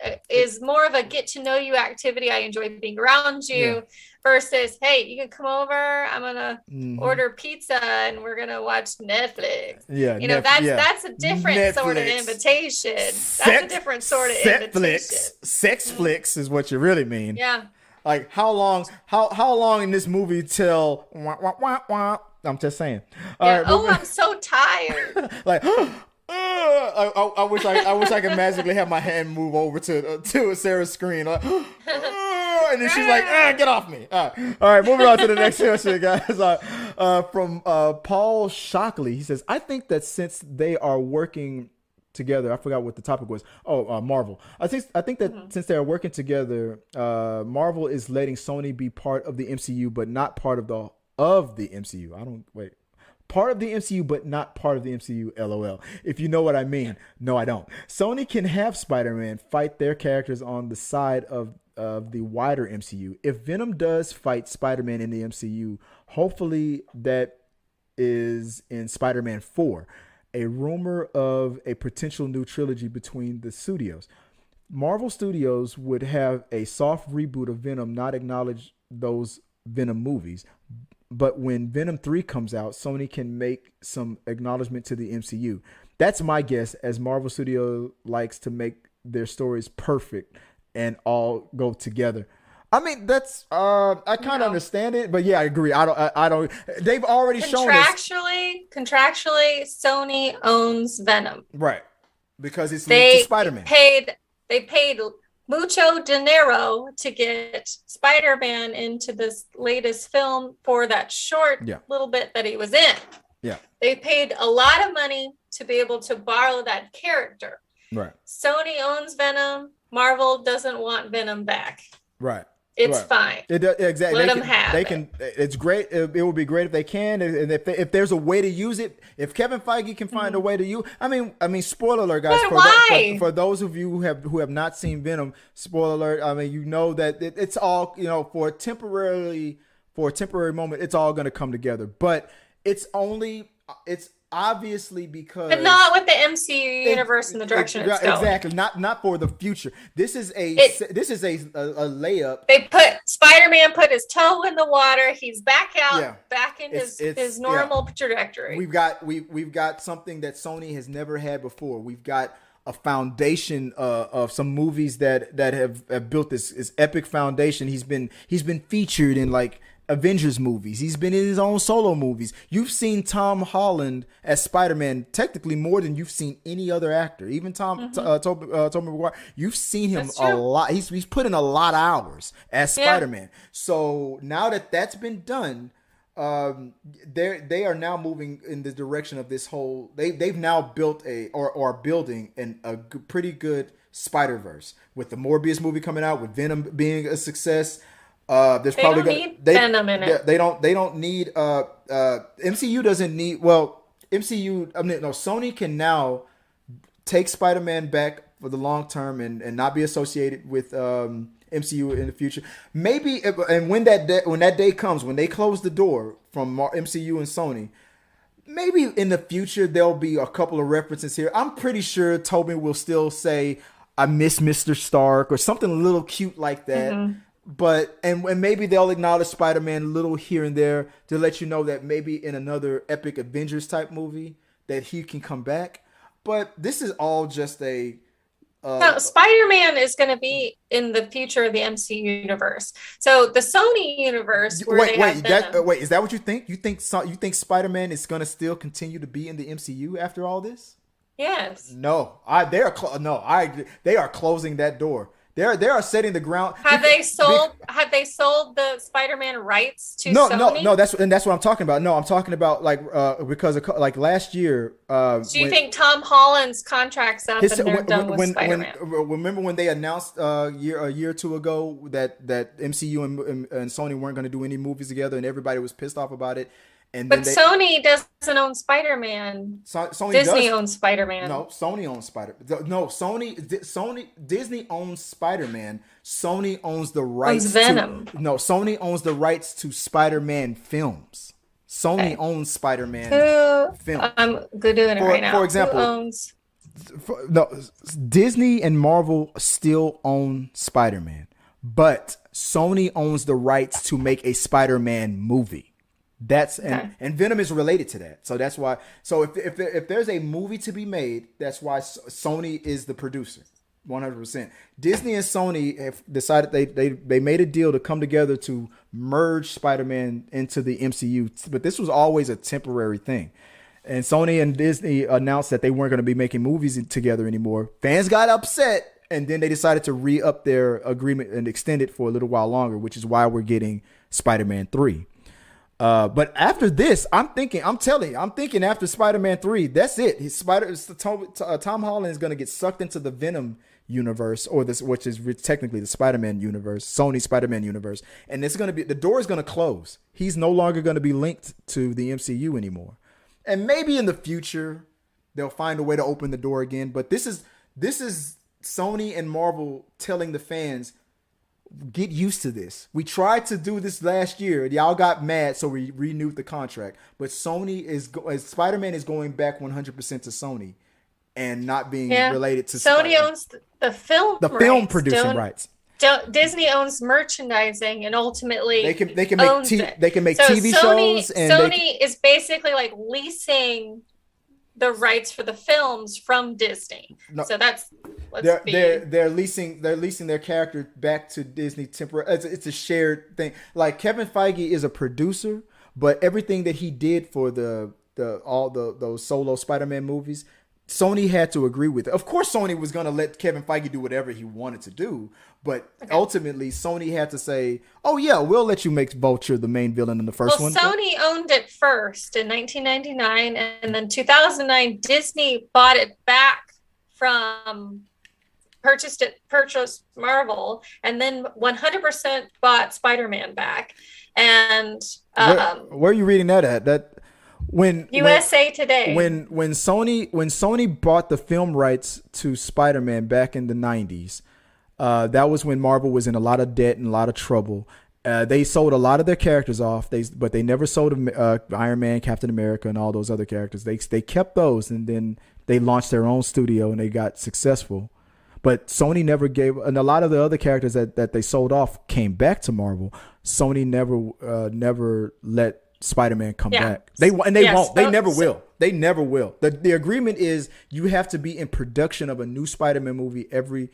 S2: more of a get to know you activity. I enjoy being around you. Versus, hey, you can come over. I'm gonna order pizza and we're gonna watch Netflix. Yeah, that's a different sort of invitation. That's a different sort of invitation.
S1: Sex flicks is what you really mean.
S2: Yeah.
S1: Like how long in this movie till? I'm just saying.
S2: All right, I'm so tired.
S1: Like. I wish I could magically have my hand move over to Sarah's screen, like, and then she's like, "Get off me!" All right, moving on to the next question, guys. From Paul Shockley, he says, "I think that since they are working together, I forgot what the topic was. Marvel. I think that since they are working together, Marvel is letting Sony be part of the MCU, but not part of the MCU. Part of the MCU, but not part of the MCU, LOL. If you know what I mean. No, I don't. Sony can have Spider-Man fight their characters on the side of the wider MCU. If Venom does fight Spider-Man in the MCU, hopefully that is in Spider-Man 4. A rumor of a potential new trilogy between the studios. Marvel Studios would have a soft reboot of Venom, not acknowledge those Venom movies. But when Venom 3 comes out, Sony can make some acknowledgement to the MCU. That's my guess, as Marvel Studios likes to make their stories perfect and all go together. I mean, that's I kind of understand it, but yeah, I agree. I don't. They've already shown us
S2: contractually, Sony owns Venom,
S1: right? Because it's linked to Spider-Man.
S2: They paid mucho dinero to get Spider-Man into this latest film for that short little bit that he was in.
S1: Yeah.
S2: They paid a lot of money to be able to borrow that character.
S1: Right.
S2: Sony owns Venom. Marvel doesn't want Venom back.
S1: Right.
S2: It's fine.
S1: Exactly.
S2: Let them have it.
S1: It's great. It would be great if they can, and if there's a way to use it. If Kevin Feige can find a way to use, I mean, spoiler alert, guys. For those of you who have not seen Venom, spoiler alert. I mean, you know that it's all, for a temporary moment, it's all going to come together. But it's obviously because,
S2: but not with the MCU universe and the direction it's going.
S1: Exactly, not for the future. This is a layup.
S2: They Spider-Man put his toe in the water. He's back out, back in his normal trajectory.
S1: We've got something that Sony has never had before. We've got a foundation of some movies that have built this epic foundation. He's been featured in like Avengers movies. He's been in his own solo movies. You've seen Tom Holland as Spider-Man technically more than you've seen any other actor. Even Tobey Maguire. You've seen him a lot. He's put in a lot of hours as Spider-Man. So now that's been done, they are now moving in the direction of this whole. They've now built are building a pretty good Spider-Verse with the Morbius movie coming out, with Venom being a success. There's
S2: they
S1: probably
S2: don't need Venom in it.
S1: They don't need MCU doesn't need MCU. I mean, no, Sony can now take Spider-Man back for the long term and not be associated with MCU in the future. Maybe, and when that day comes, when they close the door from MCU and Sony, maybe in the future there'll be a couple of references here. I'm pretty sure Tobey will still say, "I miss Mr. Stark" or something a little cute like that. Mm-hmm. But and maybe they'll acknowledge Spider-Man a little here and there to let you know that maybe in another epic Avengers type movie that he can come back. But this is all just no,
S2: Spider-Man is going to be in the future of the MCU universe. So the Sony universe.
S1: Wait, is that what you think? You think Spider-Man is going to still continue to be in the MCU after all this?
S2: Yes.
S1: No, they are closing that door. They are setting the ground.
S2: Have they sold the Spider-Man rights to Sony?
S1: No. That's what I'm talking about. No, I'm talking about because of, last year.
S2: Do you think Tom Holland's contract's up and they're done with Spider-Man?
S1: Remember when they announced a year or two ago that MCU and Sony weren't going to do any movies together, and everybody was pissed off about it.
S2: But Sony doesn't own Spider-Man. Disney owns Spider-Man.
S1: No, Sony owns Spider-Man. No, Disney owns Spider-Man. Sony owns the rights
S2: to Venom.
S1: Sony owns the rights to Spider-Man films. Sony owns Spider-Man films.
S2: I'm doing it right now.
S1: For example,
S2: who owns?
S1: Disney and Marvel still own Spider-Man, but Sony owns the rights to make a Spider-Man movie. And Venom is related to that, so that's why. So if there's a movie to be made, that's why Sony is the producer, 100%. Disney and Sony have decided they made a deal to come together to merge Spider-Man into the MCU, but this was always a temporary thing. And Sony and Disney announced that they weren't going to be making movies together anymore. Fans got upset, and then they decided to re-up their agreement and extend it for a little while longer, which is why we're getting Spider-Man 3. But after this, I'm thinking after Spider-Man 3, that's it. Tom Holland is going to get sucked into the Venom universe, which is technically the Spider-Man universe, Sony Spider-Man universe. And the door is going to close. He's no longer going to be linked to the MCU anymore. And maybe in the future, they'll find a way to open the door again. But this is Sony and Marvel telling the fans, get used to this. We tried to do this last year. Y'all got mad, so we renewed the contract. But Spider-Man is going back 100% to Sony and not being related to
S2: Sony.
S1: Spider-Man.
S2: Owns the film
S1: producing rights.
S2: Disney owns merchandising, and ultimately
S1: they can make TV shows. And
S2: Sony is basically like leasing the rights for the films from Disney. No, so
S1: they're leasing their character back to Disney temporarily. It's a shared thing. Like Kevin Feige is a producer, but everything that he did for those solo Spider-Man movies, Sony had to agree with it. Of course, Sony was going to let Kevin Feige do whatever he wanted to do, but ultimately, Sony had to say, "Oh yeah, we'll let you make Vulture the main villain in the first one."
S2: Sony owned it first in 1999, and then 2009, Disney bought it back from purchased Marvel, and then 100% bought Spider-Man back. And
S1: where are you reading that at? That.
S2: USA Today.
S1: When Sony bought the film rights to Spider-Man back in the 90s, that was when Marvel was in a lot of debt and a lot of trouble. They sold a lot of their characters off, but they never sold Iron Man, Captain America, and all those other characters. They kept those, and then they launched their own studio and they got successful. But Sony never gave, and a lot of the other characters that they sold off came back to Marvel. Sony never let Spider-Man come back. They won't. They never will. They never will. The agreement is you have to be in production of a new Spider-Man movie every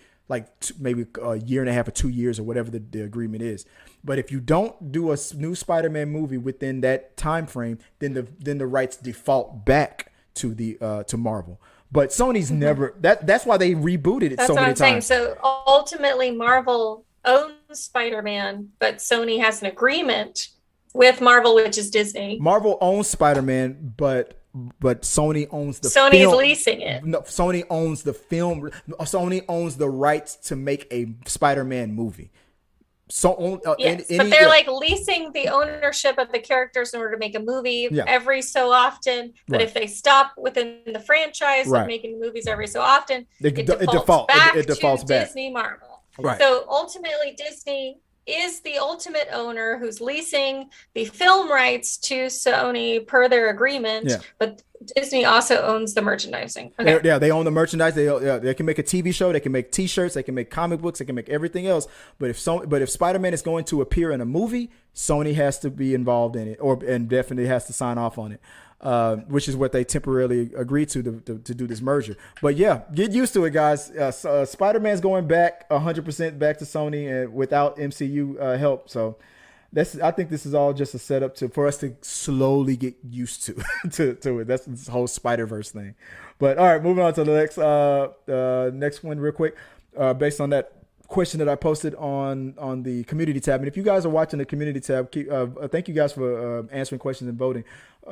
S1: maybe a year and a half or 2 years or whatever the agreement is. But if you don't do a new Spider-Man movie within that time frame, then the rights default back to Marvel. But Sony's never. That's why they rebooted it so many times. That's what I'm saying.
S2: So ultimately, Marvel owns Spider-Man, but Sony has an agreement with Marvel, which is Disney.
S1: Marvel owns Spider-Man, but Sony owns the
S2: Sony's film. Leasing it.
S1: No, Sony owns the film. Sony owns the rights to make a Spider-Man movie. So
S2: yes, but they're like leasing the ownership of the characters in order to make a movie every so often. But if they stop within the franchise of making movies every so often, it defaults back to Disney Marvel.
S1: Right.
S2: So ultimately, Disney is the ultimate owner who's leasing the film rights to Sony per their agreement, but Disney also owns the merchandising. Okay.
S1: They own the merchandise. They can make a TV show. They can make T-shirts. They can make comic books. They can make everything else. But if Spider-Man is going to appear in a movie, Sony has to be involved in it, and definitely has to sign off on it. Which is what they temporarily agreed to do this merger. But yeah, get used to it, guys. Spider-Man's going back 100% back to Sony and without MCU help. So I think this is all just a setup for us to slowly get used to it. That's this whole Spider-Verse thing. But all right, moving on to the next one real quick. Based on that question that I posted on the community tab. And if you guys are watching the community tab, thank you guys for answering questions and voting.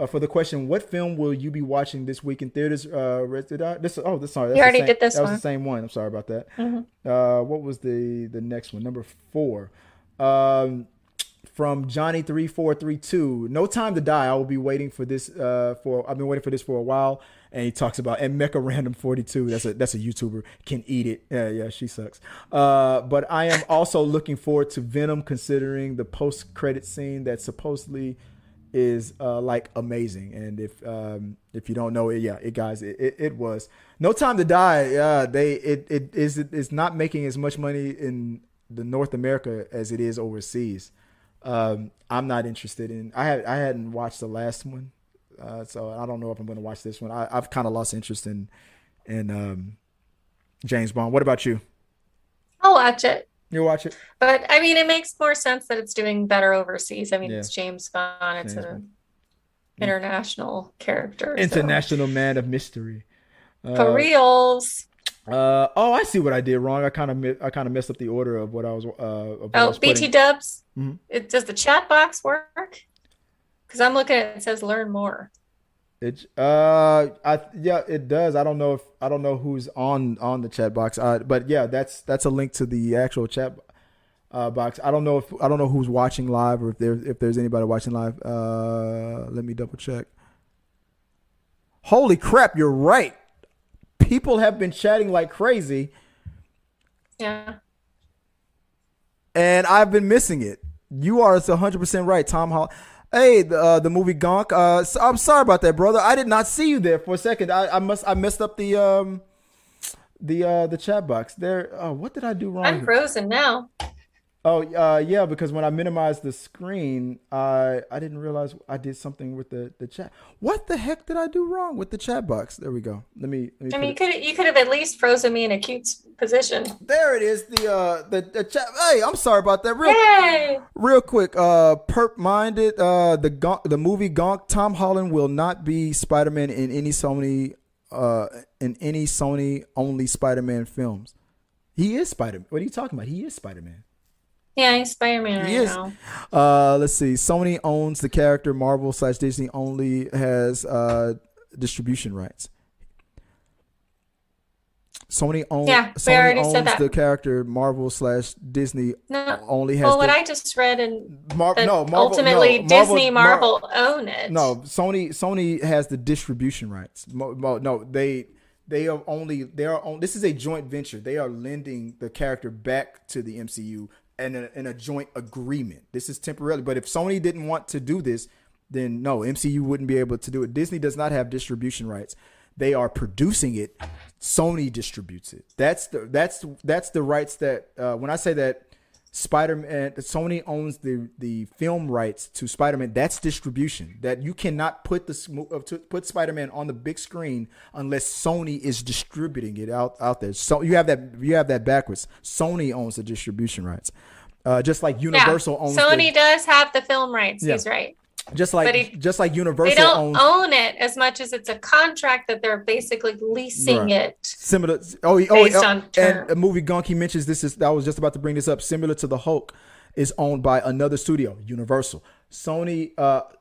S1: For the question, what film will you be watching this week in theaters?
S2: You already did this one.
S1: That was the same one. I'm sorry about that. Mm-hmm. What was the next one? Number 4. From Johnny3432. No Time to Die. I will be waiting for this. I've been waiting for this for a while. And he talks about, and Mecha Random 42. That's a YouTuber, can eat it. Yeah, she sucks. But I am also looking forward to Venom, considering the post-credit scene that supposedly is amazing. And if you don't know it, guys, it was No Time to Die. It's not making as much money in the North America as it is overseas. I'm not interested in. I hadn't watched the last one. So I don't know if I'm going to watch this one. I've kind of lost interest in James Bond. What about you?
S2: I'll watch it.
S1: You'll watch it?
S2: But, I mean, it makes more sense that it's doing better overseas. I mean, it's James Bond. It's an international character.
S1: International man of mystery.
S2: For reals.
S1: I see what I did wrong. I kind of messed up the order of what I was.
S2: BT Dubs.
S1: Mm-hmm.
S2: Does the chat box work? Because I'm looking at it says learn more.
S1: It does. I don't know who's on the chat box. But yeah, that's a link to the actual chat box. I don't know who's watching live or if there's anybody watching live. Let me double check. Holy crap, you're right. People have been chatting like crazy.
S2: Yeah.
S1: And I've been missing it. You are 100% right, Tom Hall. Hey, the movie Gonk. I'm sorry about that, brother. I did not see you there for a second. I messed up the chat box there. What did I do wrong?
S2: I'm frozen now.
S1: Oh, yeah, because when I minimized the screen, I didn't realize I did something with the chat. What the heck did I do wrong with the chat box? There we go. Let me.
S2: I mean, you could have at least frozen me in a cute position.
S1: There it is. The chat. Hey, I'm sorry about that. Real quick. Perp minded. The movie Gonk. Tom Holland will not be Spider-Man in any Sony in any Sony only Spider-Man films. He is Spider-Man. What are you talking about? He is Spider-Man.
S2: Yeah, he's Spider-Man now.
S1: Let's see. Sony owns the character. Marvel/Disney only has distribution rights. Sony owns the character. Marvel/Disney only has.
S2: Well, what I just read ultimately Disney Marvel own it.
S1: No, Sony has the distribution rights. This is a joint venture. They are lending the character back to the MCU and in a joint agreement. This is temporarily, but if Sony didn't want to do this, then no, MCU wouldn't be able to do it. Disney does not have distribution rights. They are producing it. Sony distributes it. That's the rights that when I say that Spider-Man, Sony owns the film rights to Spider-Man. That's distribution. That you cannot put put Spider-Man on the big screen unless Sony is distributing it out there. So you have that backwards. Sony owns the distribution rights, just like Universal owns.
S2: Sony does have the film rights. Yeah. He's right.
S1: Just like Universal,
S2: they don't own it as much as it's a contract that they're basically leasing it.
S1: Similar,
S2: based on term.
S1: And a movie Gunky mentions I was just about to bring this up. Similar to the Hulk, is owned by another studio, Universal.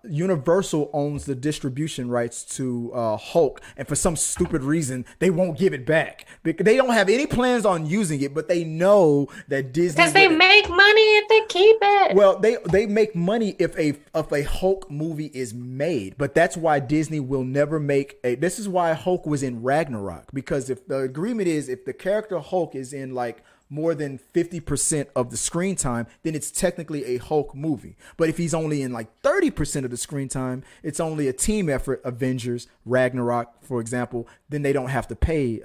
S1: Universal owns the distribution rights to Hulk, and for some stupid reason, they won't give it back. They don't have any plans on using it, but they know that Disney,
S2: because they make money if they keep it.
S1: Well, they make money if a Hulk movie is made, but that's why Disney will never make this is why Hulk was in Ragnarok, because if the agreement is if the character Hulk is in like more than 50% of the screen time, then it's technically a Hulk movie. But if he's only in like 30% of the screen time, it's only a team effort, Avengers, Ragnarok, for example, then they don't have to pay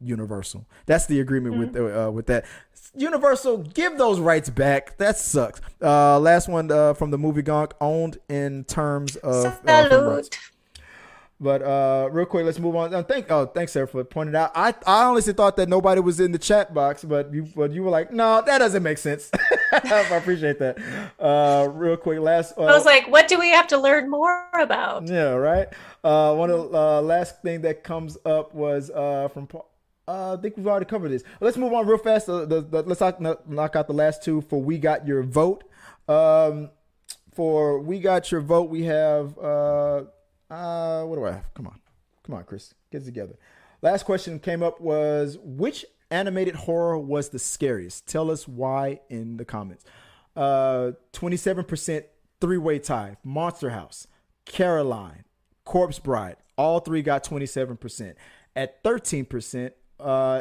S1: Universal. That's the agreement with that. Universal, give those rights back. That sucks. Last one from the movie Gonk, owned in terms of rights. But real quick, let's move on. Thanks, Sarah, for pointing out. I honestly thought that nobody was in the chat box, but you were like, no, that doesn't make sense. I appreciate that. Real quick, last.
S2: I was like, what do we have to learn more about?
S1: Yeah, right. One of the last thing that comes up was from. I think we've already covered this. Let's move on real fast. Let's knock out the last two for We Got Your Vote. For We Got Your Vote, we have. What do I have? Come on, Chris, get it together. Last question came up was, which animated horror was the scariest? Tell us why in the comments. 27% three-way tie. Monster House, Caroline, Corpse Bride. All three got 27%. At 13%,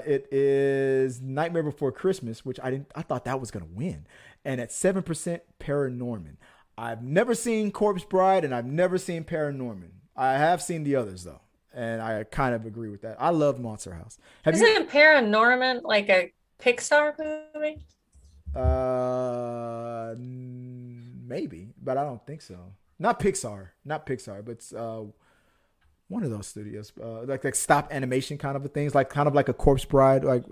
S1: it is Nightmare Before Christmas, which I thought that was gonna win. And at 7%, Paranorman. I've never seen Corpse Bride and I've never seen Paranorman. I have seen the others though, and I kind of agree with that. I love Monster House.
S2: Isn't Paranorman like a Pixar movie?
S1: Maybe, but I don't think so. Not Pixar, but it's one of those studios, like stop animation kind of things, like kind of like a Corpse Bride, like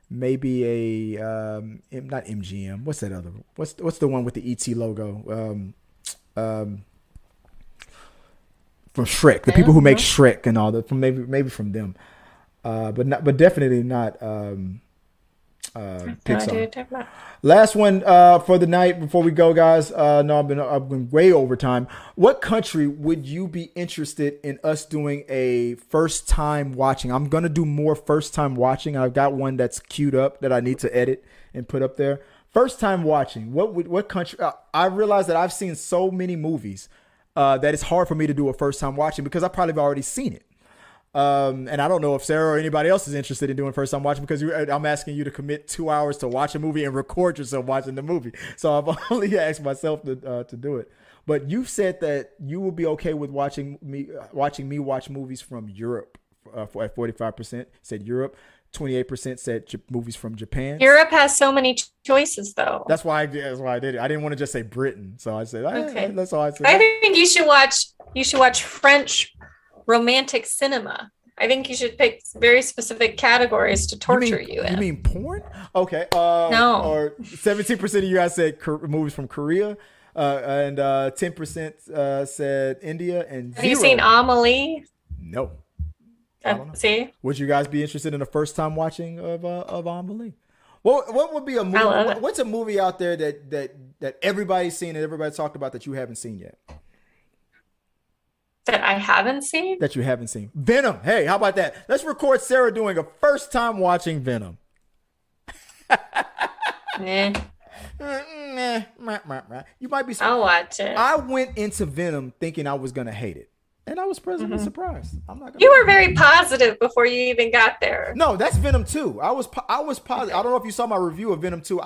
S1: maybe a not MGM. What's that other? What's the one with the ET logo? From Shrek, the people who make Shrek and all that, from maybe from them, but definitely not Pixar. Last one for the night before we go, guys. No, I've been way over time. What country would you be interested in us doing a first time watching? I'm gonna do more first time watching. I've got one that's queued up that I need to edit and put up there. First time watching. What country? I realize that I've seen so many movies that it's hard for me to do a first time watching because I probably have already seen it. And I don't know if Sarah or anybody else is interested in doing first time watching because I'm asking you to commit 2 hours to watch a movie and record yourself watching the movie. So I've only asked myself to do it. But you've said that you will be okay with watching me watch movies from Europe at 45%. Said Europe. 28% said movies from Japan.
S2: Europe has so many choices, though.
S1: That's why I did it. I didn't want to just say Britain, so I said, okay. That's all I said.
S2: I think you should watch French romantic cinema. I think you should pick very specific categories to torture you in.
S1: You mean porn? Okay.
S2: No.
S1: Or 17% of you guys said movies from Korea, and 10% said India, and
S2: Have you seen Amelie?
S1: No. I don't know.
S2: See?
S1: Would you guys be interested in a first time watching of Amelie? What would be a movie? What's a movie out there that everybody's seen and everybody talked about that you haven't seen yet?
S2: That I haven't seen?
S1: That you haven't seen. Venom. Hey, how about that? Let's record Sarah doing a first time watching Venom.
S2: Eh.
S1: You might be.
S2: I'll watch it.
S1: I went into Venom thinking I was gonna hate it, and I was pleasantly surprised. I'm not.
S2: You were very positive before you even got there.
S1: No, that's Venom 2. I was positive. I don't know if you saw my review of Venom 2.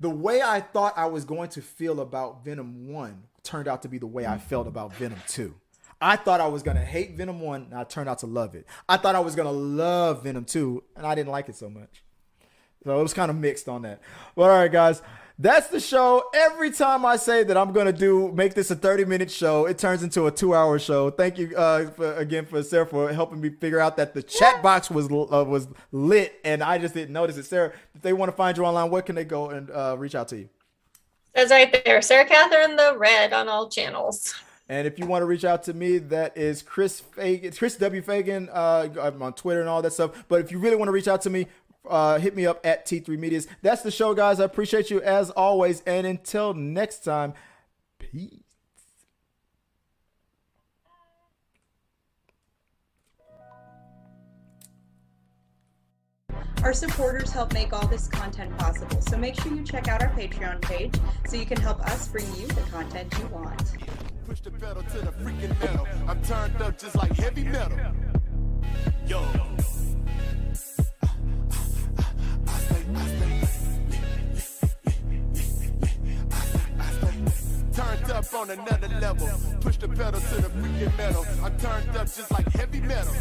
S1: The way I thought I was going to feel about Venom 1 turned out to be the way I felt about Venom 2. I thought I was going to hate Venom 1, and I turned out to love it. I thought I was going to love Venom 2, and I didn't like it so much. So it was kind of mixed on that. But all right, guys, that's the show. Every time I say that I'm going to make this a 30-minute show, it turns into a 2-hour show. Thank you again for Sarah for helping me figure out that the chat box was lit, and I just didn't notice it. Sarah, if they want to find you online, where can they go and reach out to you?
S2: That's right there. Sarah Katherine the Red on all channels.
S1: And if you want to reach out to me, that is Chris Fagan, Chris W. Fagan. I'm on Twitter and all that stuff. But if you really want to reach out to me, hit me up at T3 Medias. That's the show, guys. I appreciate you as always. And until next time, peace.
S3: Our supporters help make all this content possible, so make sure you check out our Patreon page so you can help us bring you the content you want.
S4: Push the pedal to the freaking metal. I'm turned up just like heavy metal. Yo. Turned up on another level. Push the pedal to the freaking metal. I'm turned up just like heavy metal.